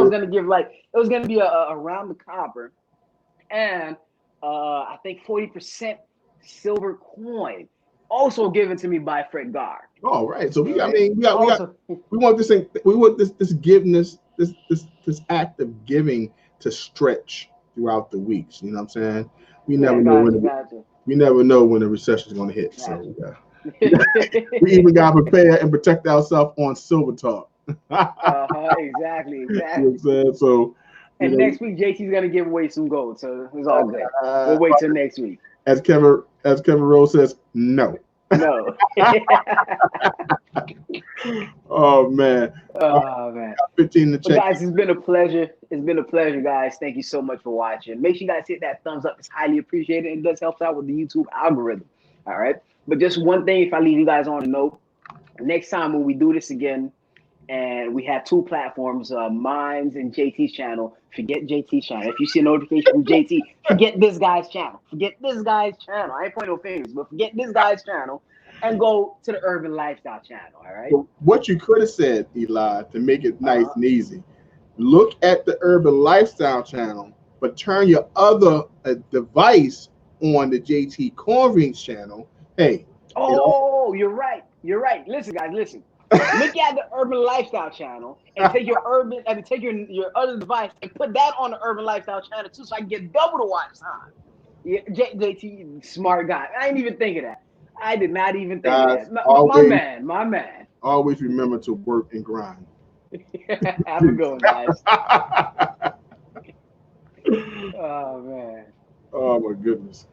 Speaker 2: gonna give it was gonna be a around the copper, and I think 40% silver coin, also given to me by Fred Gar.
Speaker 1: Oh, right. So we
Speaker 2: Right.
Speaker 1: we want this thing. We want this giveness, this act of giving to stretch throughout the weeks. You know what I'm saying? We never know we never know when the recession is going to hit. So we even got to prepare and protect ourselves on Silver Talk.
Speaker 2: Exactly.
Speaker 1: You know what I'm saying? So,
Speaker 2: and next week, JT's gonna give away some gold, so it's all good. We'll wait till next week.
Speaker 1: As Kevin Rose says, no.
Speaker 2: No.
Speaker 1: Oh man. 15 to check.
Speaker 2: Guys, it's been a pleasure. It's been a pleasure, guys. Thank you so much for watching. Make sure you guys hit that thumbs up. It's highly appreciated. It does help out with the YouTube algorithm. All right. But just one thing, if I leave you guys on a note, next time when we do this again, and we have two platforms, mine's and JT's channel. Forget JT's channel. If you see a notification from JT, forget this guy's channel. Forget this guy's channel. I ain't pointing no fingers, but forget this guy's channel and go to the Urban Lifestyle channel. All right.
Speaker 1: So what you could have said, Eli, to make it nice and easy, look at the Urban Lifestyle channel, but turn your other device on the JT Corvin's channel. Hey.
Speaker 2: You're right. You're right. Listen, guys, listen. Look at the Urban Lifestyle channel and take your other device and put that on the Urban Lifestyle channel too, so I can get double the watch time. Yeah, JT, smart guy. I didn't even think of that. I did not even think of that. My man.
Speaker 1: Always remember to work and grind.
Speaker 2: Have a good one, guys. Oh man.
Speaker 1: Oh my goodness.